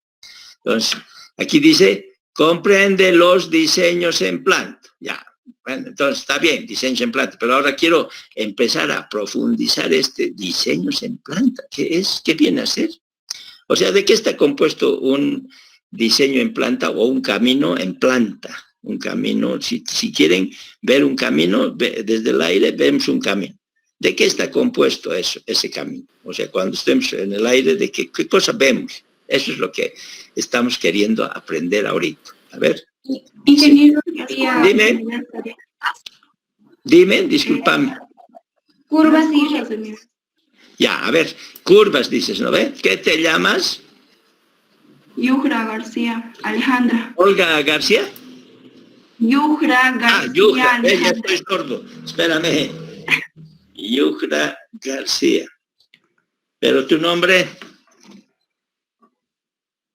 Entonces, aquí dice, comprende los diseños en planta. Ya, bueno, entonces está bien, diseños en planta, pero ahora quiero empezar a profundizar diseños en planta. ¿Qué es? ¿Qué viene a ser? O sea, ¿de qué está compuesto un diseño en planta o un camino en planta? Un camino, si quieren ver un camino, desde el aire vemos un camino. ¿De qué está compuesto ese camino? O sea, cuando estemos en el aire, ¿de qué cosa vemos? Eso es lo que estamos queriendo aprender ahorita. A ver. Ingeniero, dime. Dime, discúlpame. Curvas y rectas. Ya, a ver, curvas dices, ¿no ve? ¿Qué te llamas? Yuhra García, Alejandra. Olga García. Yuhra García, Yuhra, ya Alejandra. estoy sordo. Espérame. Yuhra García. ¿Pero tu nombre?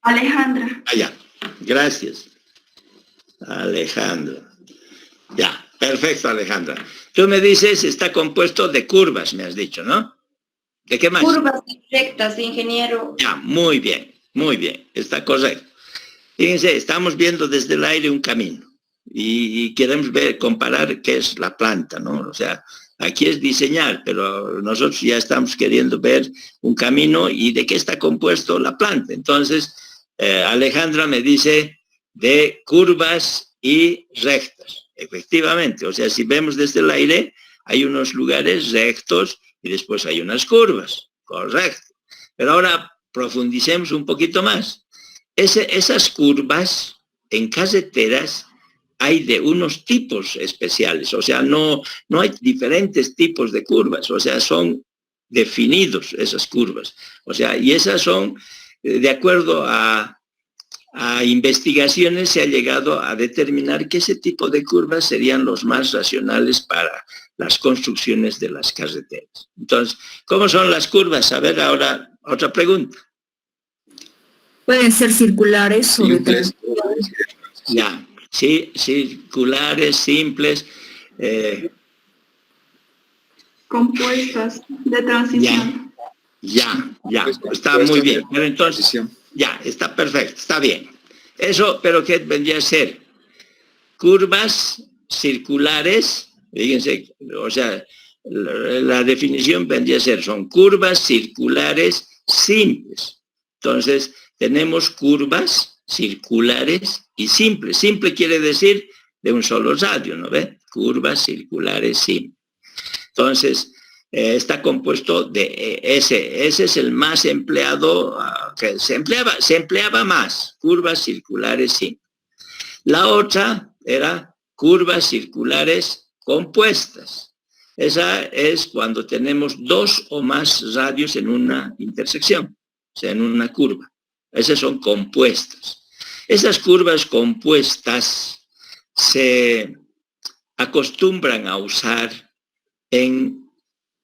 Alejandra. Ah, ya. Gracias. Alejandra. Ya, perfecto, Alejandra. Tú me dices, está compuesto de curvas, me has dicho, ¿no? ¿De qué más? Curvas y rectas, ingeniero. Ya, muy bien, está correcto. Fíjense, estamos viendo desde el aire un camino y queremos ver, comparar qué es la planta, ¿no? O sea, aquí es diseñar, pero nosotros ya estamos queriendo ver un camino y de qué está compuesto la planta. Entonces, Alejandra me dice de curvas y rectas. Efectivamente, o sea, si vemos desde el aire, hay unos lugares rectos y después hay unas curvas, correcto. Pero ahora profundicemos un poquito más. Esas curvas en carreteras hay de unos tipos especiales, o sea, no hay diferentes tipos de curvas, o sea, son definidos esas curvas. O sea, y esas son, de acuerdo a investigaciones, se ha llegado a determinar que ese tipo de curvas serían los más racionales para las construcciones de las carreteras. Entonces, ¿cómo son las curvas? A ver, ahora otra pregunta. Pueden ser circulares o Simples. Ya, sí, circulares, simples. Compuestas de transición. Ya, está muy bien. Pero entonces, ya, está perfecto, está bien. Eso, pero ¿qué vendría a ser? Curvas circulares, fíjense, o sea, la definición vendría a ser, son curvas circulares simples. Entonces, tenemos curvas circulares y simples. Simple quiere decir de un solo radio, ¿no ve? Curvas circulares simples. Entonces, está compuesto de ese es el más empleado, que se empleaba más, curvas circulares simples. La otra era curvas circulares compuestas. Esa es cuando tenemos dos o más radios en una intersección, o sea, en una curva. Esas son compuestas. Esas curvas compuestas se acostumbran a usar en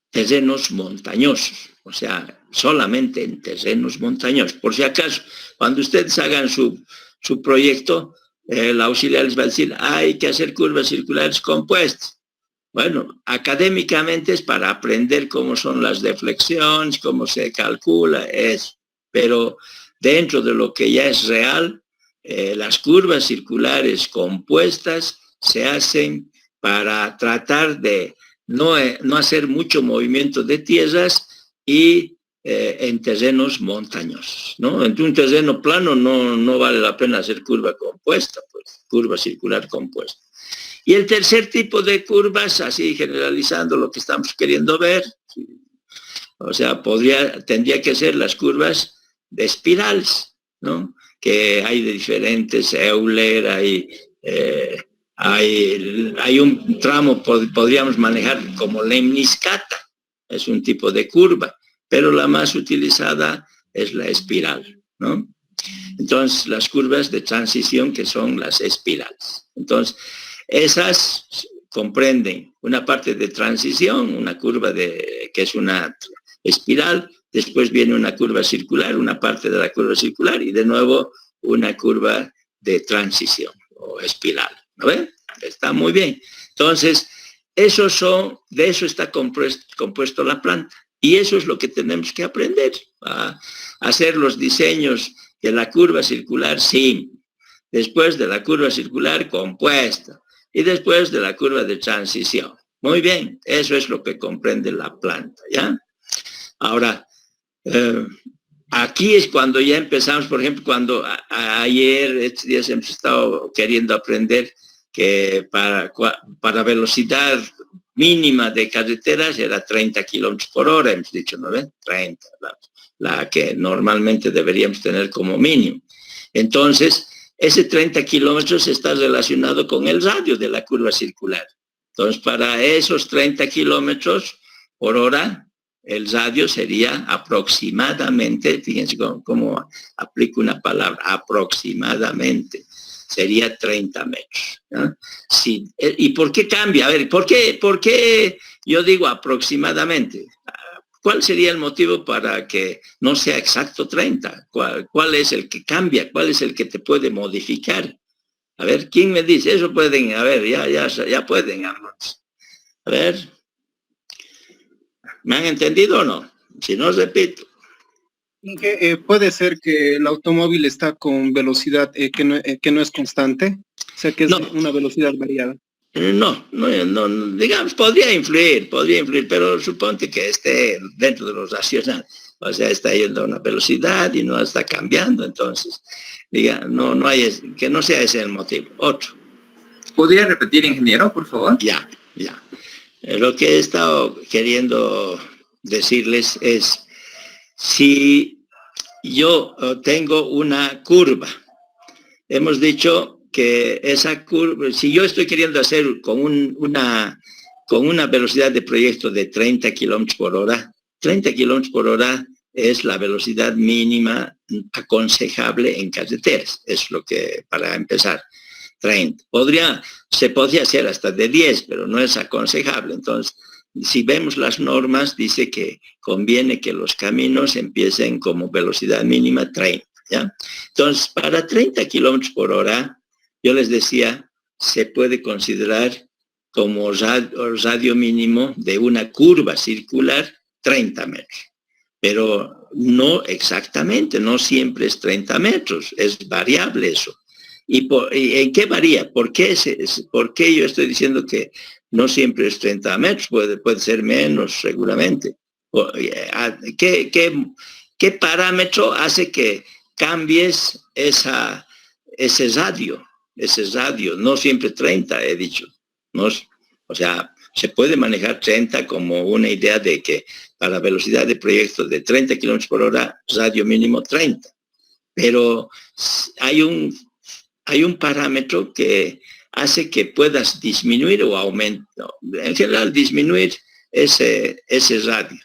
terrenos montañosos, o sea, solamente en terrenos montañosos. Por si acaso, cuando ustedes hagan su proyecto, el auxiliar les va a decir, hay que hacer curvas circulares compuestas. Bueno, académicamente es para aprender cómo son las deflexiones, cómo se calcula eso, pero dentro de lo que ya es real, las curvas circulares compuestas se hacen para tratar de no hacer mucho movimiento de tierras y en terrenos montañosos, ¿no? En un terreno plano no vale la pena hacer curva compuesta, pues, curva circular compuesta. Y el tercer tipo de curvas, así generalizando lo que estamos queriendo ver, o sea, tendría que ser las curvas de espirales, ¿no? Que hay de diferentes, Euler, hay un tramo, podríamos manejar como lemniscata, es un tipo de curva, pero la más utilizada es la espiral, ¿no? Entonces, las curvas de transición que son las espirales. Entonces, esas comprenden una parte de transición, una curva que es una espiral, después viene una curva circular, una parte de la curva circular y de nuevo una curva de transición o espiral. ¿No ven? Está muy bien. Entonces, de eso está compuesto la planta. Y eso es lo que tenemos que aprender, a hacer los diseños de la curva circular simple, después de la curva circular compuesta y después de la curva de transición. Muy bien, eso es lo que comprende la planta, ¿ya? Ahora, aquí es cuando ya empezamos, por ejemplo, cuando estos días hemos estado queriendo aprender que para velocidad mínima de carreteras era 30 kilómetros por hora, hemos dicho, ¿no ven? 30, la que normalmente deberíamos tener como mínimo. Entonces, ese 30 kilómetros está relacionado con el radio de la curva circular. Entonces, para esos 30 kilómetros por hora, el radio sería aproximadamente, fíjense cómo aplico una palabra, aproximadamente, sería 30 metros. ¿No? Sí. ¿Y por qué cambia? A ver, ¿por qué yo digo aproximadamente? ¿Cuál sería el motivo para que no sea exacto 30? ¿Cuál es el que cambia? ¿Cuál es el que te puede modificar? A ver, ¿quién me dice? Eso pueden, a ver, ya pueden, hermanos. A ver, ¿me han entendido o no? Si no, repito. Puede ser que el automóvil está con velocidad que no es constante, o sea que es una velocidad variada. No, digamos, podría influir, pero suponte que esté dentro de lo racional. O sea, está yendo a una velocidad y no está cambiando, entonces, diga, no hay, que no sea ese el motivo. Otro. ¿Podría repetir, ingeniero, por favor? Ya. Lo que he estado queriendo decirles es, si yo tengo una curva, hemos dicho que esa curva, si yo estoy queriendo hacer con una velocidad de proyecto de 30 kilómetros por hora, 30 kilómetros por hora es la velocidad mínima aconsejable en carreteras, es lo que, para empezar, 30. Se podría hacer hasta de 10, pero no es aconsejable. Entonces, si vemos las normas, dice que conviene que los caminos empiecen como velocidad mínima 30, ¿ya? Entonces, para 30 kilómetros por hora, yo les decía, se puede considerar como radio mínimo de una curva circular 30 metros. Pero no exactamente, no siempre es 30 metros, es variable eso. ¿Y en qué varía? ¿Por qué yo estoy diciendo que no siempre es 30 metros? Puede ser menos, seguramente. ¿Qué parámetro hace que cambies ese radio? Ese radio, no siempre 30, he dicho. ¿No? O sea, se puede manejar 30 como una idea de que para velocidad de proyecto de 30 kilómetros por hora, radio mínimo 30. Pero hay un parámetro que hace que puedas disminuir o aumentar, en general disminuir ese radio,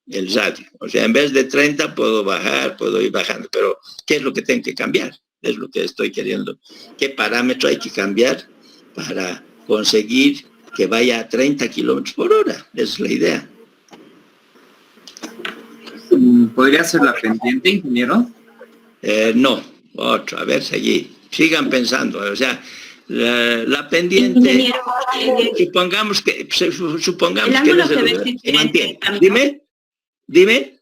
el radio. O sea, en vez de 30 puedo ir bajando, pero ¿qué es lo que tengo que cambiar? Es lo que estoy queriendo. ¿Qué parámetro hay que cambiar para conseguir que vaya a 30 kilómetros por hora? Esa es la idea. ¿Podría ser la pendiente, ingeniero? No, otro. A ver, sigan pensando. O sea, la pendiente, Ingeniero, supongamos que el ángulo que ves se mantiene. diferente. Dime.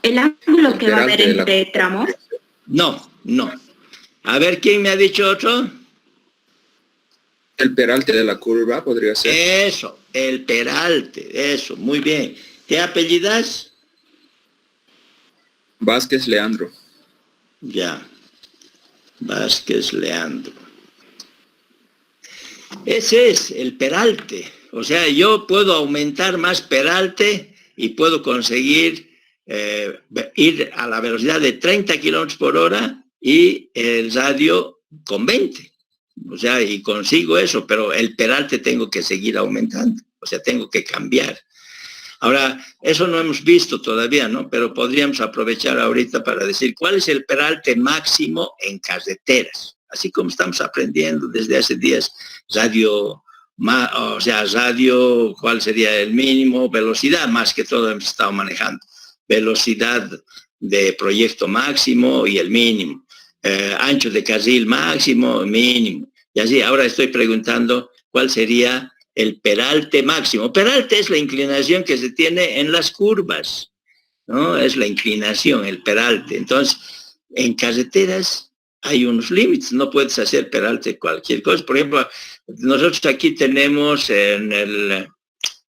¿El ángulo que va a haber entre tramos? No. A ver, ¿quién me ha dicho otro? El peralte de la curva podría ser. Eso, el peralte, eso, muy bien. ¿Qué apellidas? Vázquez Leandro. Ya, Vázquez Leandro. Ese es el peralte. O sea, yo puedo aumentar más peralte y puedo conseguir ir a la velocidad de 30 kilómetros por hora y el radio con 20. O sea, y consigo eso, pero el peralte tengo que seguir aumentando. O sea, tengo que cambiar. Ahora, eso no hemos visto todavía, ¿no? Pero podríamos aprovechar ahorita para decir cuál es el peralte máximo en carreteras. Así como estamos aprendiendo desde hace días radio, ¿cuál sería el mínimo? Velocidad, más que todo hemos estado manejando. Velocidad de proyecto máximo y el mínimo. Ancho de carril máximo, mínimo. Y así, ahora estoy preguntando cuál sería el peralte máximo. Peralte es la inclinación que se tiene en las curvas, ¿no? Es la inclinación, el peralte. Entonces, en carreteras hay unos límites, no puedes hacer peralte cualquier cosa. Por ejemplo, nosotros aquí tenemos en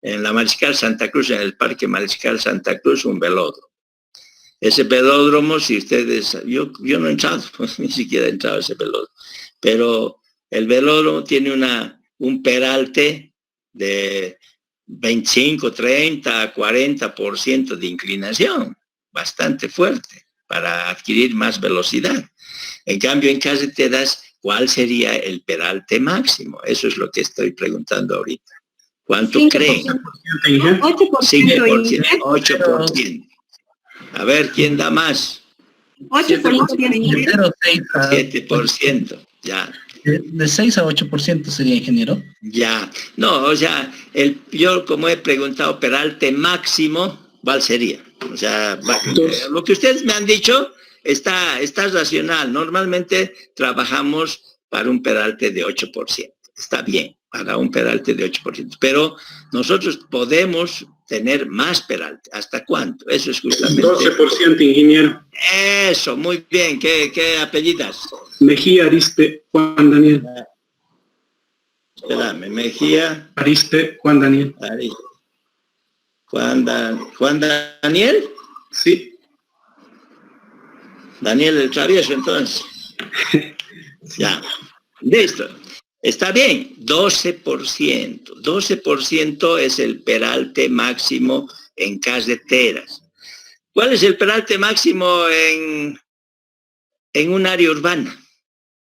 la Mariscal Santa Cruz, en el Parque Mariscal Santa Cruz, un velódromo. Ese velódromo, si ustedes, yo no he entrado, ni siquiera he entrado a ese velódromo, pero el velódromo tiene un peralte de 25, 30, 40% de inclinación, bastante fuerte. para adquirir más velocidad. En cambio, en carreteras, ¿cuál sería el peralte máximo? Eso es lo que estoy preguntando ahorita. ¿Cuánto 5%. creen? 8%. 8%. A ver, ¿quién da más? 8%. 7%, ya. De 6 a 8% sería, ingeniero. Ya. No, o sea, yo como he preguntado peralte máximo, ¿cuál sería? O sea, lo que ustedes me han dicho está racional. Normalmente trabajamos para un peralte de 8%. Está bien, para un peralte de 8%. Pero nosotros podemos tener más peralte. ¿Hasta cuánto? Eso es justamente... 12%, ingeniero. Eso, muy bien. ¿Qué apellidas? Mejía, Ariste, Juan Daniel. Espérame, Mejía. Ariste, Juan Daniel. Juan Daniel. Sí. Daniel el Travieso, entonces. Ya. Listo. Está bien. 12%. 12% es el peralte máximo en carreteras. ¿Cuál es el peralte máximo en un área urbana?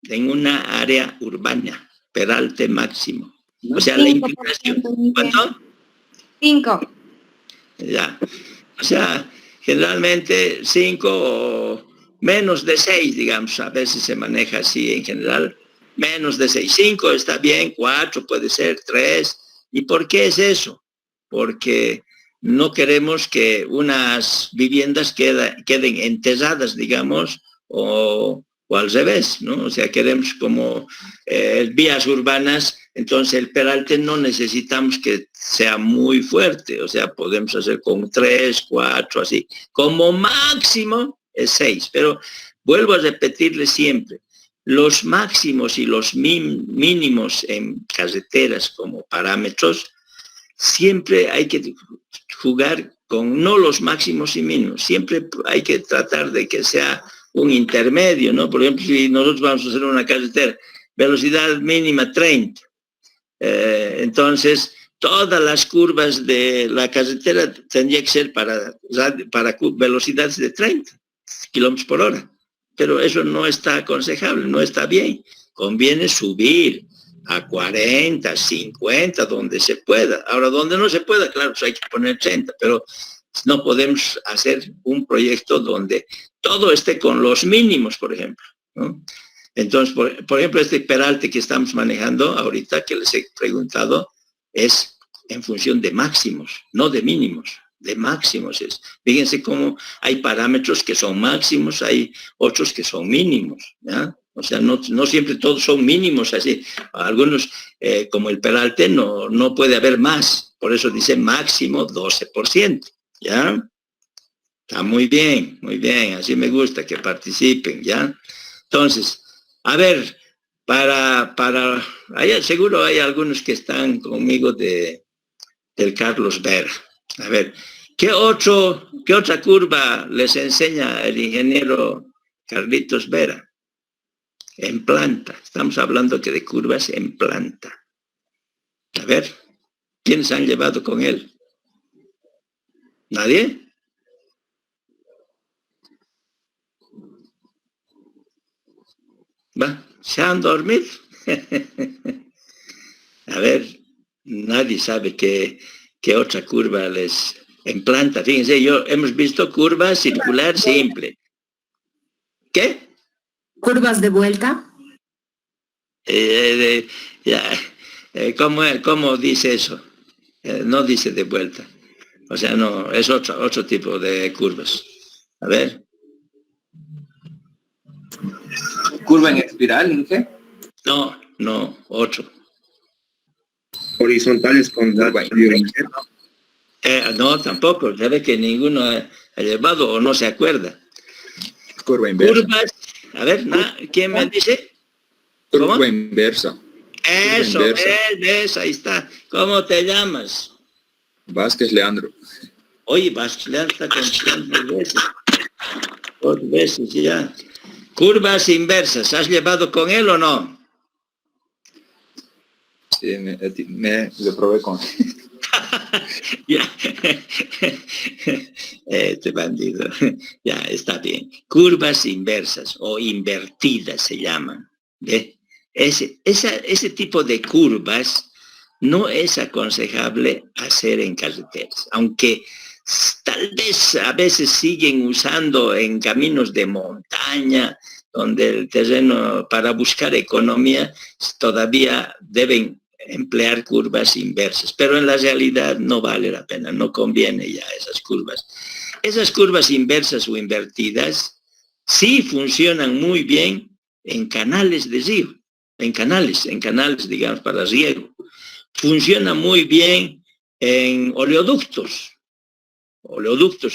En una área urbana. Peralte máximo. O sea, la implicación. ¿Cuánto? 5. Ya. O sea, generalmente 5 o menos de 6, digamos. A veces se maneja así en general. Menos de 6. 5 está bien, 4 puede ser, 3. ¿Y por qué es eso? Porque no queremos que unas viviendas queden enterradas, digamos, o al revés, ¿no? O sea, queremos como vías urbanas, entonces el peralte no necesitamos que sea muy fuerte, o sea, podemos hacer con 3, 4, así. Como máximo es 6, pero vuelvo a repetirle siempre, los máximos y los mínimos en carreteras como parámetros, siempre hay que jugar con no los máximos y mínimos, siempre hay que tratar de que sea un intermedio, ¿no? Por ejemplo, si nosotros vamos a hacer una carretera, velocidad mínima 30, entonces todas las curvas de la carretera tendría que ser para velocidades de 30 kilómetros por hora, pero eso no está aconsejable, no está bien. Conviene subir a 40, 50, donde se pueda. Ahora, donde no se pueda, claro, pues hay que poner 30, pero no podemos hacer un proyecto donde todo esté con los mínimos, por ejemplo, ¿no? Entonces, por ejemplo, este peralte que estamos manejando ahorita, que les he preguntado, es en función de máximos, no de mínimos. De máximos es. Fíjense cómo hay parámetros que son máximos, hay otros que son mínimos, ¿ya? O sea, no siempre todos son mínimos así. Algunos, como el peralte, no puede haber más. Por eso dice máximo 12%, ¿ya? Está muy bien, así me gusta que participen, ¿ya? Entonces, a ver, seguro hay algunos que están conmigo del Carlos Vera. A ver, ¿qué otra curva les enseña el ingeniero Carlitos Vera? En planta. Estamos hablando que de curvas en planta. A ver, ¿quiénes han llevado con él? ¿Nadie? ¿Va? ¿Se han dormido? A ver, nadie sabe qué otra curva les en planta. Fíjense, hemos visto curva circular simple. ¿Qué? ¿Curvas de vuelta? ¿Cómo dice eso? No dice de vuelta. O sea, no, es otro tipo de curvas. A ver. ¿Curva en espiral, Inge? No, otro. Horizontales con curva. No, tampoco. Sabe que ninguno ha llevado o no se acuerda. Curva inversa. Curvas. A ver, ¿quién me dice? Curva ¿Cómo? inversa. Eso, ves, ahí está. ¿Cómo te llamas? Vázquez Leandro. Oye, Vázquez Leandro está contestando 2 veces ya. Curvas inversas, ¿has llevado con él o no? Sí, lo probé con Ya. Este bandido. Ya, está bien. Curvas inversas o invertidas se llaman. ¿Ve? Ese tipo de curvas no es aconsejable hacer en carreteras, aunque tal vez a veces siguen usando en caminos de montaña, donde el terreno para buscar economía todavía deben emplear curvas inversas, pero en la realidad no vale la pena, no conviene ya esas curvas. Esas curvas inversas o invertidas sí funcionan muy bien en canales de río, en canales, digamos, para riego. Funciona muy bien en oleoductos,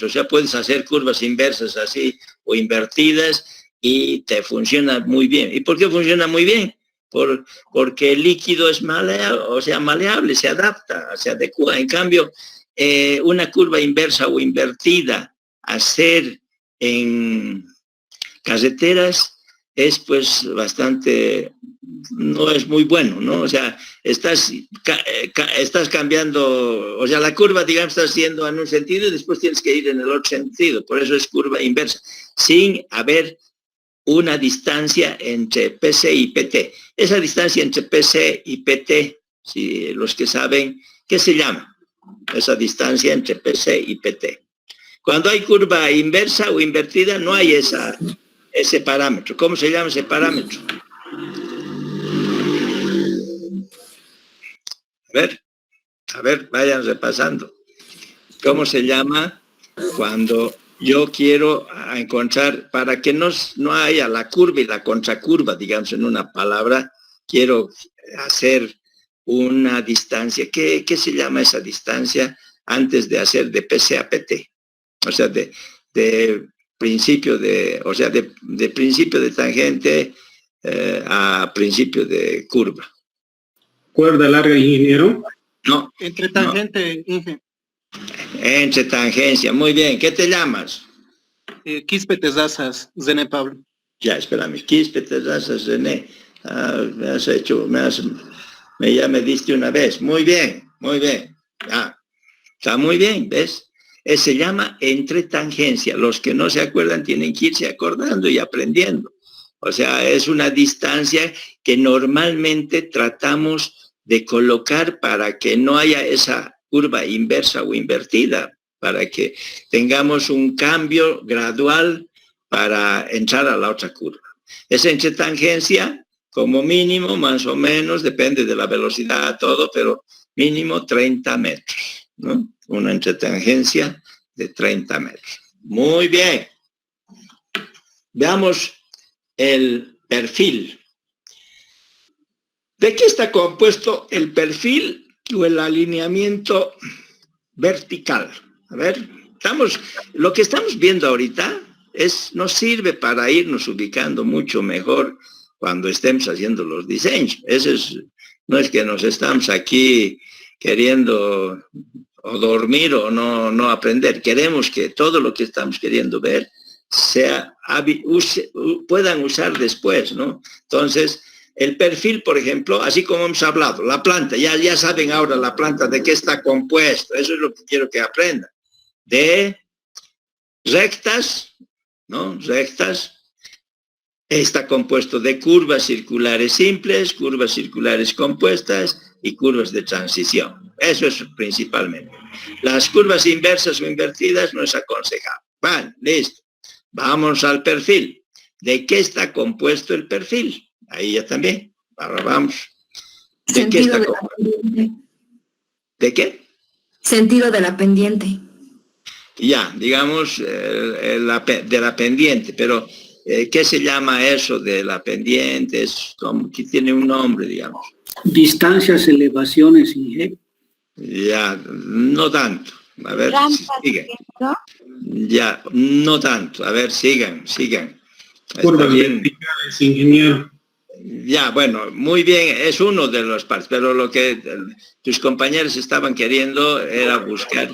o sea, puedes hacer curvas inversas así o invertidas y te funciona muy bien. ¿Y por qué funciona muy bien? Porque el líquido es maleable, se adapta, se adecua. En cambio, una curva inversa o invertida, hacer en carreteras es pues bastante, no es muy bueno, ¿no? O sea, estás cambiando, o sea, la curva, digamos, estás yendo en un sentido y después tienes que ir en el otro sentido, por eso es curva inversa, sin haber una distancia entre PC y PT. Esa distancia entre PC y PT, si los que saben, ¿qué se llama? Esa distancia entre PC y PT. Cuando hay curva inversa o invertida, no hay ese parámetro. ¿Cómo se llama ese parámetro? A ver, vayan repasando. ¿Cómo se llama cuando yo quiero encontrar, para que no haya la curva y la contracurva, digamos en una palabra, quiero hacer una distancia? ¿Qué se llama esa distancia antes de hacer de PC a PT? O sea, de principio de principio de tangente a principio de curva. ¿Cuerda larga, ingeniero? No. Entre tangente, ingeniero. Entre tangencia, muy bien. ¿Qué te llamas? Quispe Tezazas, Zené Pablo. Ya, espérame. Quispe Tezazas, Zené. Ya me diste una vez. Muy bien, muy bien. Ya. Está muy bien, ¿ves? Se llama entretangencia. Los que no se acuerdan tienen que irse acordando y aprendiendo. O sea, es una distancia que normalmente tratamos de colocar para que no haya esa curva inversa o invertida, para que tengamos un cambio gradual para entrar a la otra curva. Esa entretangencia, como mínimo, más o menos, depende de la velocidad, todo, pero mínimo 30 metros, ¿no? Una entretangencia de 30 metros. Muy bien. Veamos el perfil. ¿De qué está compuesto el perfil o el alineamiento vertical? A ver, lo que estamos viendo ahorita nos sirve para irnos ubicando mucho mejor cuando estemos haciendo los diseños. No es que nos estamos aquí queriendo o dormir o no aprender. Queremos que todo lo que estamos queriendo ver puedan usar después, ¿no? Entonces, el perfil, por ejemplo, así como hemos hablado, la planta, ya saben ahora la planta de qué está compuesto. Eso es lo que quiero que aprendan. De rectas, ¿no? Rectas. Está compuesto de curvas circulares simples, curvas circulares compuestas y curvas de transición. Eso es principalmente. Las curvas inversas o invertidas no es aconsejable. Vale, listo. Vamos al perfil. ¿De qué está compuesto el perfil? Ahí ya también. Ahora vamos. ¿De qué está compuesto? ¿De qué? Sentido de la pendiente. Ya, digamos, de la pendiente, pero ¿qué se llama eso de la pendiente? Es como que tiene un nombre, digamos. Distancias, elevaciones, ingeniero. Ya, no tanto. A ver, sigan. Ya, no tanto. A ver, sigan. Curvas verticales, ingeniero. Ya, bueno, muy bien, es uno de los partes, pero lo que tus compañeros estaban queriendo era buscar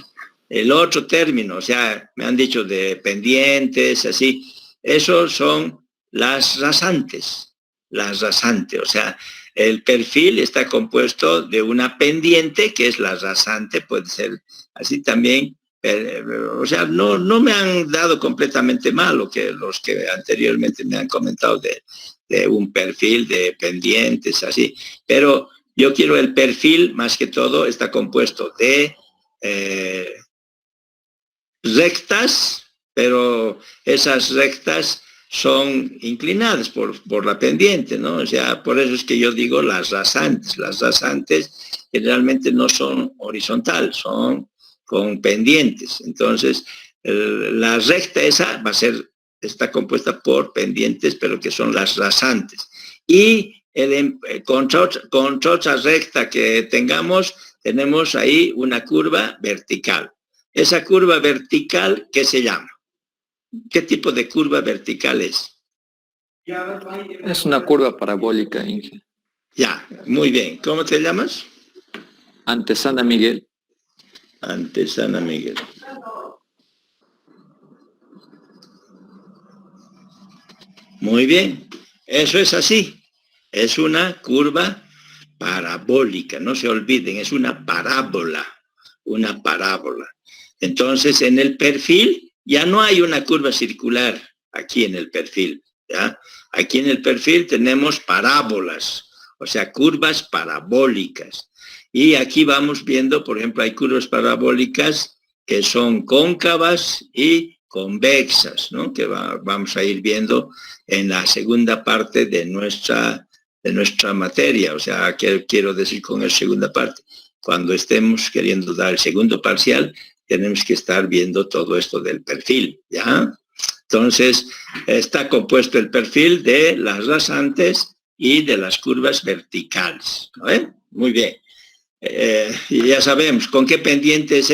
el otro término, o sea, me han dicho de pendientes, así. Esos son las rasantes, o sea, el perfil está compuesto de una pendiente, que es la rasante, puede ser así también. O sea, no me han dado completamente mal los que anteriormente me han comentado de un perfil de pendientes, así. Pero yo quiero el perfil, más que todo, está compuesto de rectas, pero esas rectas son inclinadas por la pendiente, ¿no? O sea, por eso es que yo digo las rasantes. Las rasantes generalmente no son horizontales, son con pendientes. Entonces, la recta esa está compuesta por pendientes, pero que son las rasantes. Y con otra recta que tenemos ahí una curva vertical. Esa curva vertical, ¿qué se llama? ¿Qué tipo de curva vertical es? Es una curva parabólica, Inge. Ya, muy bien. ¿Cómo te llamas? Antesana Miguel. Antesana Miguel. Muy bien. Eso es así. Es una curva parabólica. No se olviden, es una parábola. Una parábola. Entonces, en el perfil ya no hay una curva circular aquí en el perfil, ¿ya? Aquí en el perfil tenemos parábolas, o sea, curvas parabólicas. Y aquí vamos viendo, por ejemplo, hay curvas parabólicas que son cóncavas y convexas, ¿no? Que vamos a ir viendo en la segunda parte de nuestra materia. O sea, ¿qué quiero decir con la segunda parte? Cuando estemos queriendo dar el segundo parcial, tenemos que estar viendo todo esto del perfil, ¿ya? Entonces, está compuesto el perfil de las rasantes y de las curvas verticales, ¿no? Muy bien. Y ya sabemos, ¿con qué pendiente es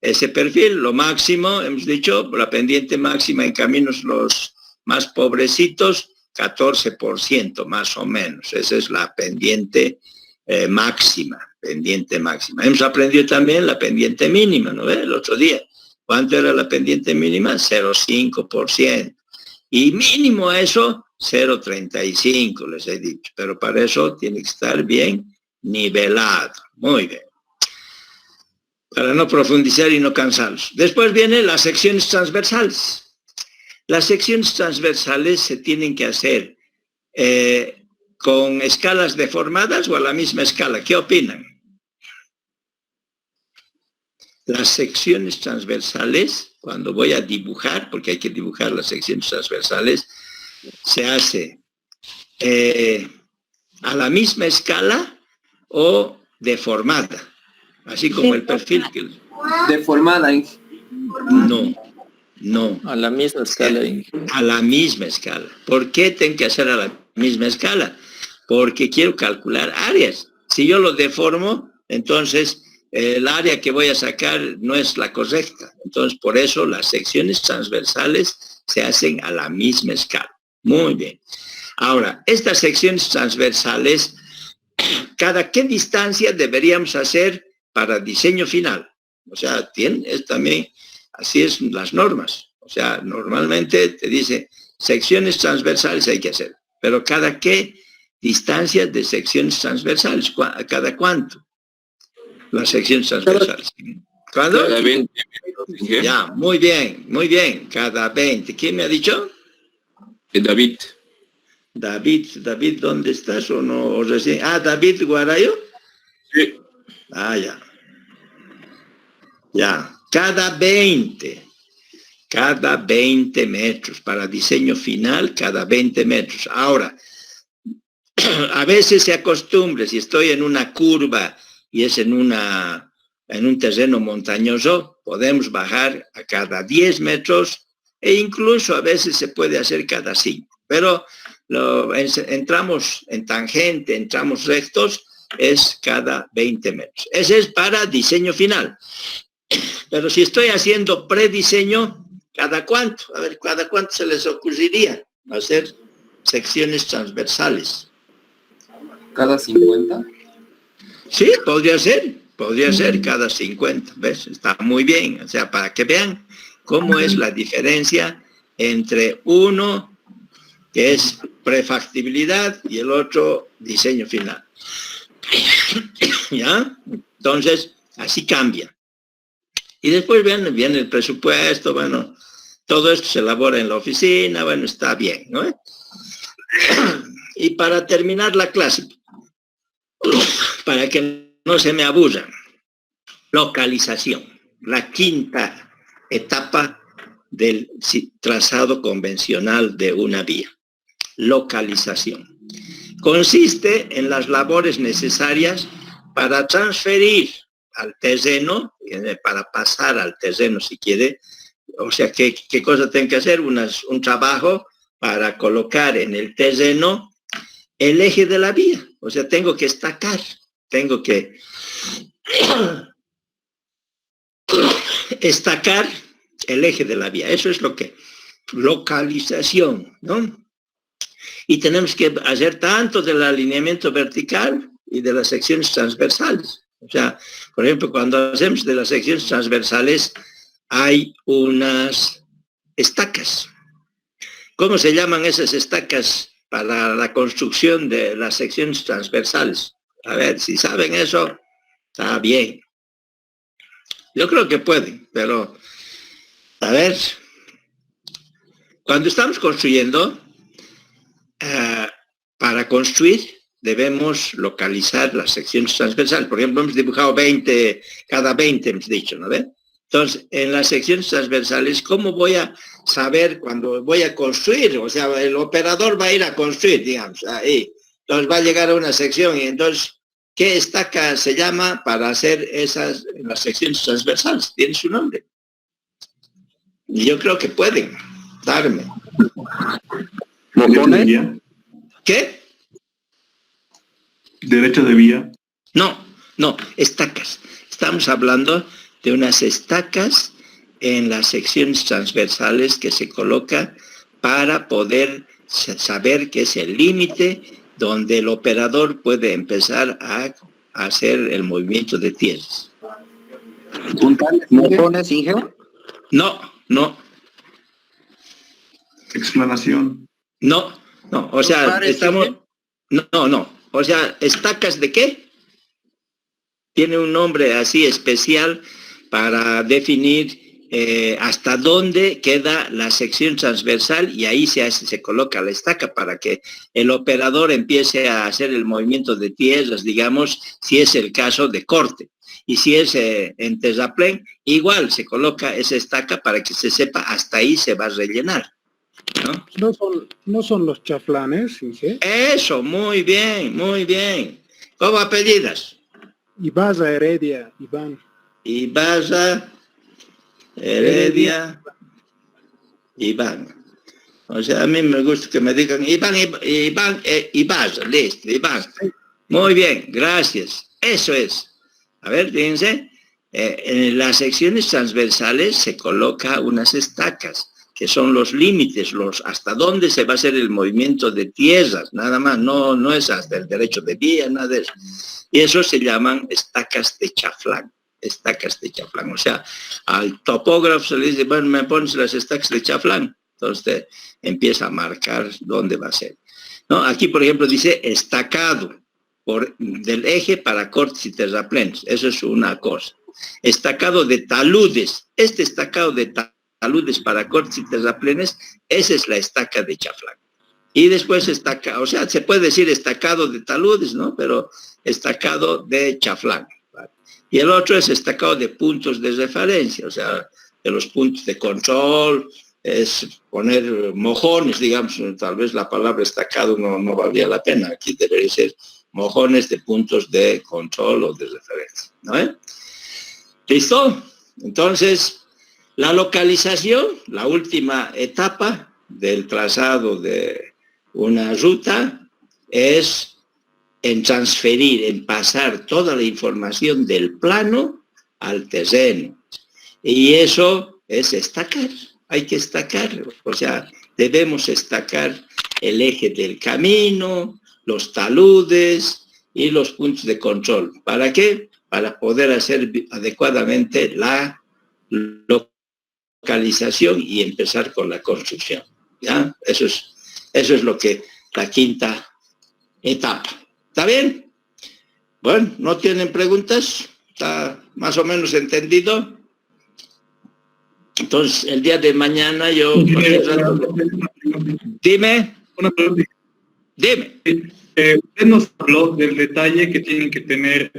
ese perfil? Lo máximo, hemos dicho, la pendiente máxima en caminos los más pobrecitos, 14% más o menos. Esa es la pendiente máxima. Pendiente máxima. Hemos aprendido también la pendiente mínima, ¿no? El otro día. ¿Cuánto era la pendiente mínima? 0,5%. Y mínimo a eso, 0,35, les he dicho. Pero para eso tiene que estar bien nivelado. Muy bien. Para no profundizar y no cansarlos. Después vienen las secciones transversales. Las secciones transversales se tienen que hacer con escalas deformadas o a la misma escala. ¿Qué opinan? Las secciones transversales, cuando voy a dibujar, porque hay que dibujar las secciones transversales, se hace a la misma escala o deformada, así como el perfil. Deformada, Inge. No. A la misma escala, Inge. A la misma escala. ¿Por qué tengo que hacer a la misma escala? Porque quiero calcular áreas. Si yo lo deformo, entonces el área que voy a sacar no es la correcta. Entonces, por eso las secciones transversales se hacen a la misma escala. Muy bien. Ahora, estas secciones transversales, ¿cada qué distancia deberíamos hacer para diseño final? O sea, también, así es las normas. O sea, normalmente te dice, secciones transversales hay que hacer. Pero ¿cada qué distancias de secciones transversales? ¿Cada cuánto? Las secciones transversales. ¿Cuándo? Cada 20. Ya, muy bien. Cada 20. ¿Quién me ha dicho? David. David, ¿dónde estás? ¿O no? ¿O recién? David Guarayo. Sí. Ya. Ya. Cada 20 metros. Para diseño final, cada 20 metros. Ahora, a veces se acostumbra, si estoy en una curva y es en un terreno montañoso, podemos bajar a cada 10 metros e incluso a veces se puede hacer cada 5. Pero entramos en tangente, entramos rectos, es cada 20 metros. Ese es para diseño final. Pero si estoy haciendo prediseño, ¿cada cuánto? A ver, ¿cada cuánto se les ocurriría hacer secciones transversales? ¿Cada 50? Sí, podría ser cada 50, ¿ves? Está muy bien, o sea, para que vean cómo es la diferencia entre 1 que es prefactibilidad, y el otro diseño final. ¿Ya? Entonces, así cambia. Y después viene el presupuesto, bueno, todo esto se elabora en la oficina, bueno, está bien, ¿no? Y para terminar la clase, para que no se me aburran, localización, la quinta etapa del trazado convencional de una vía. Localización. Consiste en las labores necesarias para transferir al terreno, para pasar al terreno si quiere, o sea, ¿qué cosa tengo que hacer? Un trabajo para colocar en el terreno el eje de la vía, o sea, tengo que estacar, tengo que estacar el eje de la vía, eso es lo que, localización, ¿no? Y tenemos que hacer tanto del alineamiento vertical y de las secciones transversales. O sea, por ejemplo, cuando hacemos de las secciones transversales, hay unas estacas. ¿Cómo se llaman esas estacas para la construcción de las secciones transversales? A ver, si saben eso, está bien. Yo creo que pueden, pero, a ver, cuando estamos construyendo, para construir debemos localizar las secciones transversales. Por ejemplo, hemos dibujado 20, cada 20 hemos dicho, ¿no ven? Entonces, en las secciones transversales, ¿cómo voy a saber cuando voy a construir? O sea, el operador va a ir a construir, digamos, ahí. Entonces va a llegar a una sección y entonces, ¿qué estaca se llama para hacer esas, las secciones transversales? Tiene su nombre. Y yo creo que pueden darme. ¿Mojones? ¿Qué? ¿Derecho de vía? No, estacas. Estamos hablando de unas estacas en las secciones transversales que se coloca para poder saber qué es el límite donde el operador puede empezar a hacer el movimiento de tierras. ¿Mojones, Inge? No. Explanación. No, o sea, estamos... No, o sea, ¿estacas de qué? Tiene un nombre así especial para definir hasta dónde queda la sección transversal y ahí se coloca la estaca para que el operador empiece a hacer el movimiento de tierras, digamos, si es el caso de corte. Y si es en terraplén, igual se coloca esa estaca para que se sepa hasta ahí se va a rellenar. ¿No son los chaflanes, Inge? Eso, muy bien. ¿Cómo apellidas? Ibaza Heredia, Iván. Ibaza Heredia Iván. O sea, a mí me gusta que me digan Iván Ibaza, listo, Iván. Muy bien, gracias. Eso es. A ver, fíjense, en las secciones transversales se coloca unas estacas, que son los límites, hasta dónde se va a hacer el movimiento de tierras, nada más, no es hasta el derecho de vía, nada de eso. Y eso se llaman estacas de chaflán, o sea, al topógrafo se le dice, bueno, me pones las estacas de chaflán, entonces empieza a marcar dónde va a ser. ¿No? Aquí, por ejemplo, dice estacado del eje para cortes y terraplenes, eso es una cosa. Estacado de taludes, este estacado de taludes para cortes y terraplenes, esa es la estaca de chaflán. Y después estaca, o sea, se puede decir estacado de taludes, ¿no? Pero estacado de chaflán. ¿Vale? Y el otro es estacado de puntos de referencia, o sea, de los puntos de control, es poner mojones, digamos, tal vez la palabra estacado no valdría la pena, aquí debería ser mojones de puntos de control o de referencia, ¿no? ¿Listo? Entonces, la localización, la última etapa del trazado de una ruta, es en transferir, en pasar toda la información del plano al terreno. Y eso es estacar, hay que estacar, o sea, debemos estacar el eje del camino, los taludes y los puntos de control. ¿Para qué? Para poder hacer adecuadamente la localización y empezar con la construcción. ¿Ya? Eso es Eso es lo que la quinta etapa. ¿Está bien? Bueno, ¿no tienen preguntas? ¿Está más o menos entendido? Entonces, el día de mañana yo... Dime. Una pregunta. Dime. Usted nos habló del detalle que tienen que tener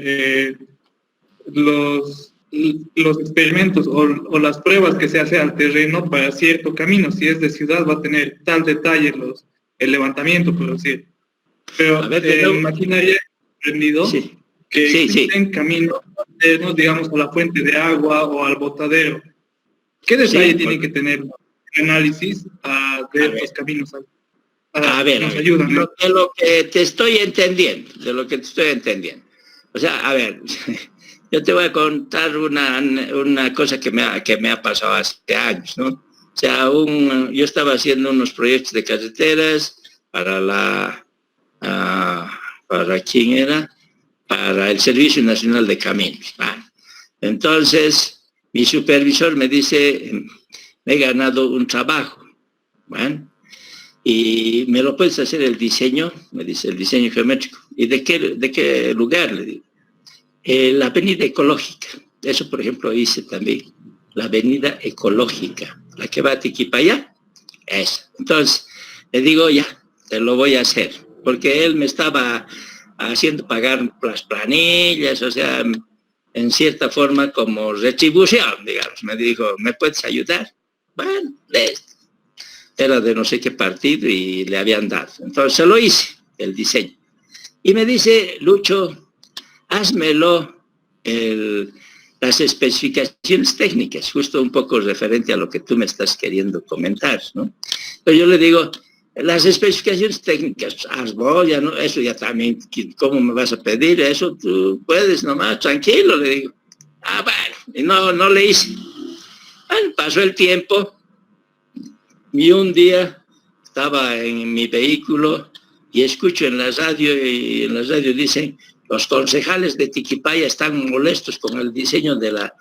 los experimentos o las pruebas que se hace al terreno para cierto camino. Si es de ciudad va a tener tal detalle el levantamiento, por decir. Pero maquinaria aprendido que existen caminos alternos, digamos, a la fuente de agua o al botadero. ¿Qué detalle tiene que tener el análisis de estos caminos? A ver, de lo que te estoy entendiendo, O sea, a ver, yo te voy a contar una cosa que me ha pasado hace años, ¿no? O sea, yo estaba haciendo unos proyectos de carreteras para ¿para quién era? Para el Servicio Nacional de Caminos. Entonces, mi supervisor me dice, me he ganado un trabajo, ¿bueno? Y me lo puedes hacer el diseño, me dice, el diseño geométrico. ¿Y de qué lugar? Le digo. La avenida ecológica. Eso, por ejemplo, hice también. La avenida ecológica. La que va a Tiquipaya. Esa. Entonces, le digo, ya, te lo voy a hacer. Porque él me estaba haciendo pagar las planillas, o sea, en cierta forma como retribución, digamos. Me dijo, ¿me puedes ayudar? Bueno, era de no sé qué partido y le habían dado. Entonces se lo hice, el diseño. Y me dice, Lucho, házmelo las especificaciones técnicas, justo un poco referente a lo que tú me estás queriendo comentar, ¿no? Pero yo le digo, las especificaciones técnicas, ya no, eso ya también, ¿cómo me vas a pedir? Eso tú puedes nomás, tranquilo, le digo. Bueno, y no le hice. Bueno, pasó el tiempo. Y un día estaba en mi vehículo y escucho en la radio, dicen, los concejales de Tiquipaya están molestos con el diseño de la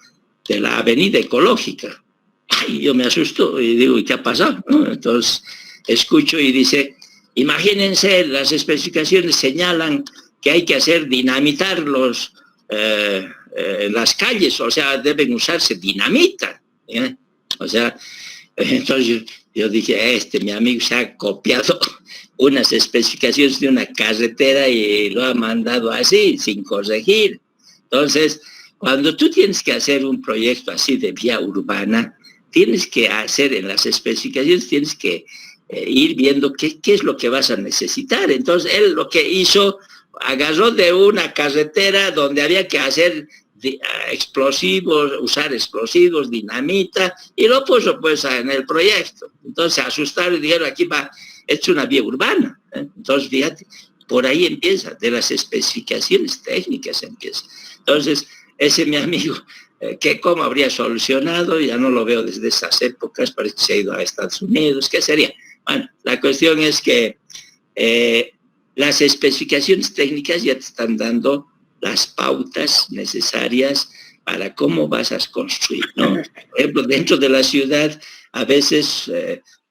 avenida ecológica. Ay, yo me asusto y digo, ¿y qué ha pasado? ¿No? Entonces escucho y dice, imagínense, las especificaciones señalan que hay que dinamitar las calles, o sea, deben usarse dinamita. O sea, entonces yo dije, mi amigo se ha copiado unas especificaciones de una carretera y lo ha mandado así, sin corregir. Entonces, cuando tú tienes que hacer un proyecto así de vía urbana, tienes que hacer en las especificaciones, tienes que ir viendo qué es lo que vas a necesitar. Entonces, él lo que hizo, agarró de una carretera donde había que hacer explosivos, usar explosivos, dinamita, y lo puso pues en el proyecto. Entonces se asustaron y dijeron, aquí va, es una vía urbana. Entonces fíjate, por ahí empieza, de las especificaciones técnicas empieza. Entonces, ese mi amigo, ¿cómo habría solucionado? Ya no lo veo desde esas épocas, parece que se ha ido a Estados Unidos, ¿qué sería? Bueno, la cuestión es que las especificaciones técnicas ya te están dando las pautas necesarias para cómo vas a construir, ¿no? Por ejemplo, dentro de la ciudad, a veces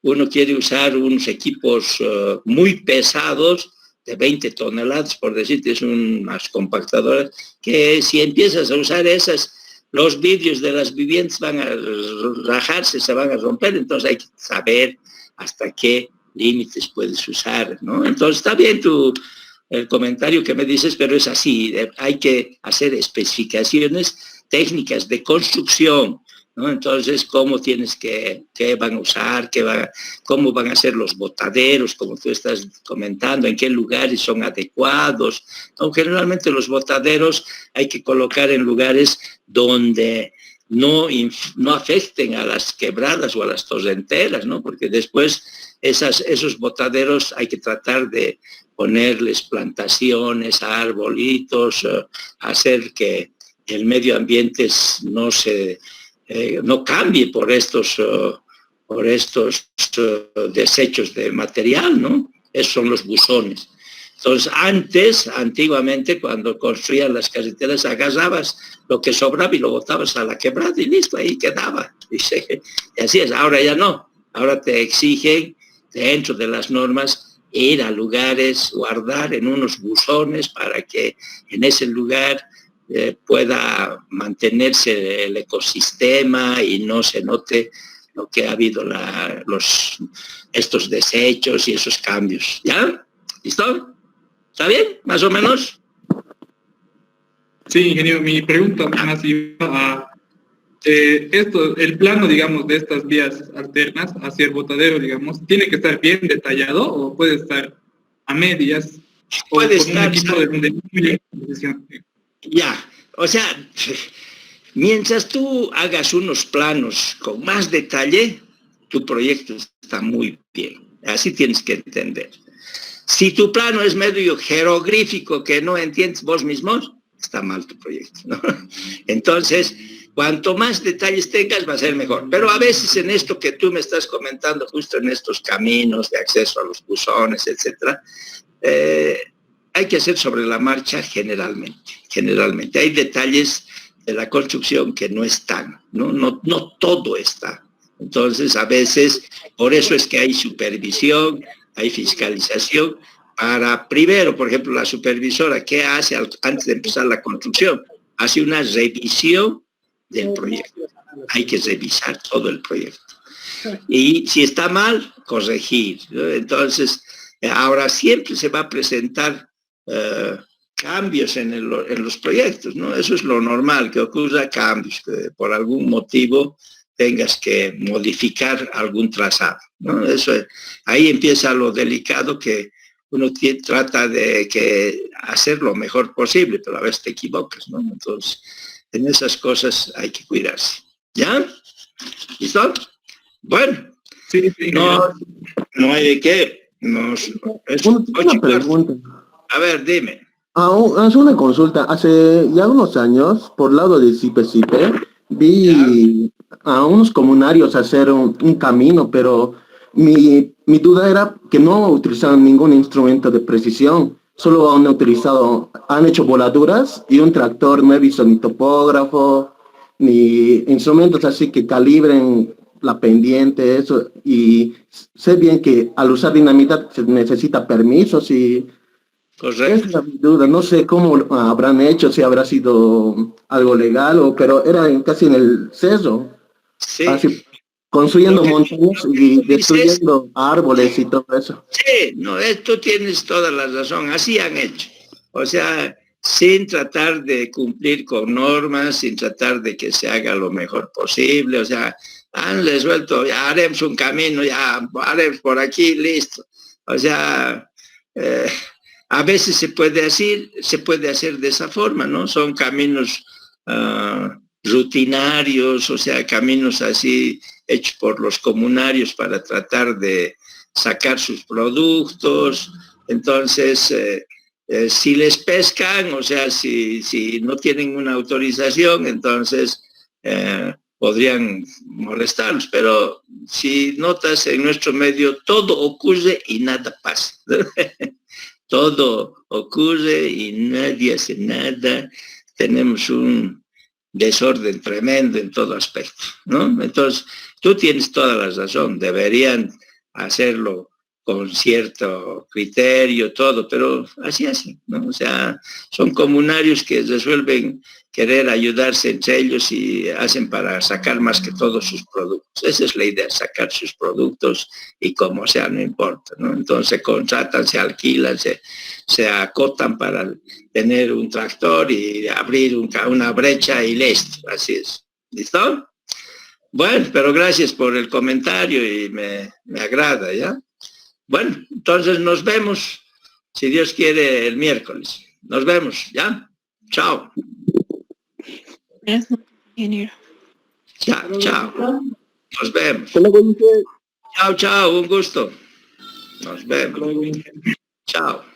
uno quiere usar unos equipos muy pesados, de 20 toneladas, por decirte, es unas compactadoras, que si empiezas a usar esas, los vidrios de las viviendas van a rajarse, se van a romper, entonces hay que saber hasta qué límites puedes usar, ¿no? Entonces está bien el comentario que me dices, pero es así, hay que hacer especificaciones técnicas de construcción, ¿no? Entonces, ¿cómo tienes qué van a usar, cómo van a ser los botaderos, como tú estás comentando, en qué lugares son adecuados? ¿No? Generalmente los botaderos hay que colocar en lugares donde no afecten a las quebradas o a las torrenteras, ¿no? Porque después esos botaderos hay que tratar de ponerles plantaciones, arbolitos, hacer que el medio ambiente no cambie por estos desechos de material, ¿no? Esos son los buzones. Entonces, antiguamente, cuando construían las carreteras, agarrabas lo que sobraba y lo botabas a la quebrada y listo, ahí quedaba. Y así es, ahora ya no. Ahora te exigen dentro de las normas, ir a lugares, guardar en unos buzones para que en ese lugar pueda mantenerse el ecosistema y no se note lo que ha habido estos desechos y esos cambios. ¿Ya? ¿Listo? ¿Está bien? ¿Más o menos? Sí, ingeniero, mi pregunta más iba a el plano, digamos, de estas vías alternas hacia el botadero, digamos, ¿tiene que estar bien detallado o puede estar a medias? Puede o con estar... un equipo de Ya, o sea, mientras tú hagas unos planos con más detalle, tu proyecto está muy bien. Así tienes que entender. Si tu plano es medio jeroglífico que no entiendes vos mismos, está mal tu proyecto, ¿no? Entonces, cuanto más detalles tengas, va a ser mejor. Pero a veces en esto que tú me estás comentando, justo en estos caminos de acceso a los buzones, etcétera, hay que hacer sobre la marcha generalmente. Hay detalles de la construcción que no están, no todo está. Entonces, a veces, por eso es que hay supervisión, hay fiscalización, para primero, por ejemplo, la supervisora, ¿qué hace antes de empezar la construcción? Hace una revisión del proyecto. Hay que revisar todo el proyecto. Y si está mal, corregir, ¿no? Entonces, ahora siempre se va a presentar cambios en los proyectos, ¿no? Eso es lo normal, que ocurra cambios, que por algún motivo tengas que modificar algún trazado, ¿no? Eso es, ahí empieza lo delicado, que uno trata de hacer lo mejor posible, pero a veces te equivocas, ¿no? Entonces, en esas cosas hay que cuidarse. ¿Ya? ¿Listo? Bueno, sí, no hay de qué. Una pregunta. A ver, dime. Es una consulta. Hace ya unos años, por lado de Sipe, vi a unos comunarios hacer un camino, pero mi duda era que no utilizaban ningún instrumento de precisión, solo han hecho voladuras y un tractor. No he visto ni topógrafo, ni instrumentos así que calibren la pendiente, eso. Y sé bien que al usar dinamita se necesita permisos y... Correcto. Es la duda, no sé cómo habrán hecho, si habrá sido algo legal, pero era casi en el cerro. Sí. Así, construyendo montañas y destruyendo árboles y todo eso. Sí, no, tú tienes toda la razón, así han hecho. O sea, sin tratar de cumplir con normas, sin tratar de que se haga lo mejor posible, o sea, han resuelto, ya haremos un camino, ya haremos por aquí, listo. O sea, a veces se puede hacer de esa forma, ¿no? Son caminos rutinarios, o sea, caminos así hechos por los comunarios para tratar de sacar sus productos. Entonces, si les pescan, o sea, si no tienen una autorización, entonces podrían molestarlos. Pero si notas, en nuestro medio todo ocurre y nada pasa. Todo ocurre y nadie hace nada. Tenemos un desorden tremendo en todo aspecto, ¿no? Entonces, tú tienes toda la razón, deberían hacerlo con cierto criterio, todo, pero así hacen, ¿no? O sea, son comunarios que resuelven querer ayudarse entre ellos y hacen para sacar más que todos sus productos. Esa es la idea, sacar sus productos y como sea, no importa, ¿no? Entonces se contratan, se alquilan, se acotan para tener un tractor y abrir una brecha y listo, así es. ¿Listo? Bueno, pero gracias por el comentario y me agrada, ¿ya? Bueno, entonces nos vemos, si Dios quiere, el miércoles. Nos vemos, ¿ya? Chao. Chao. Nos vemos. Chao, un gusto. Nos vemos. Chao.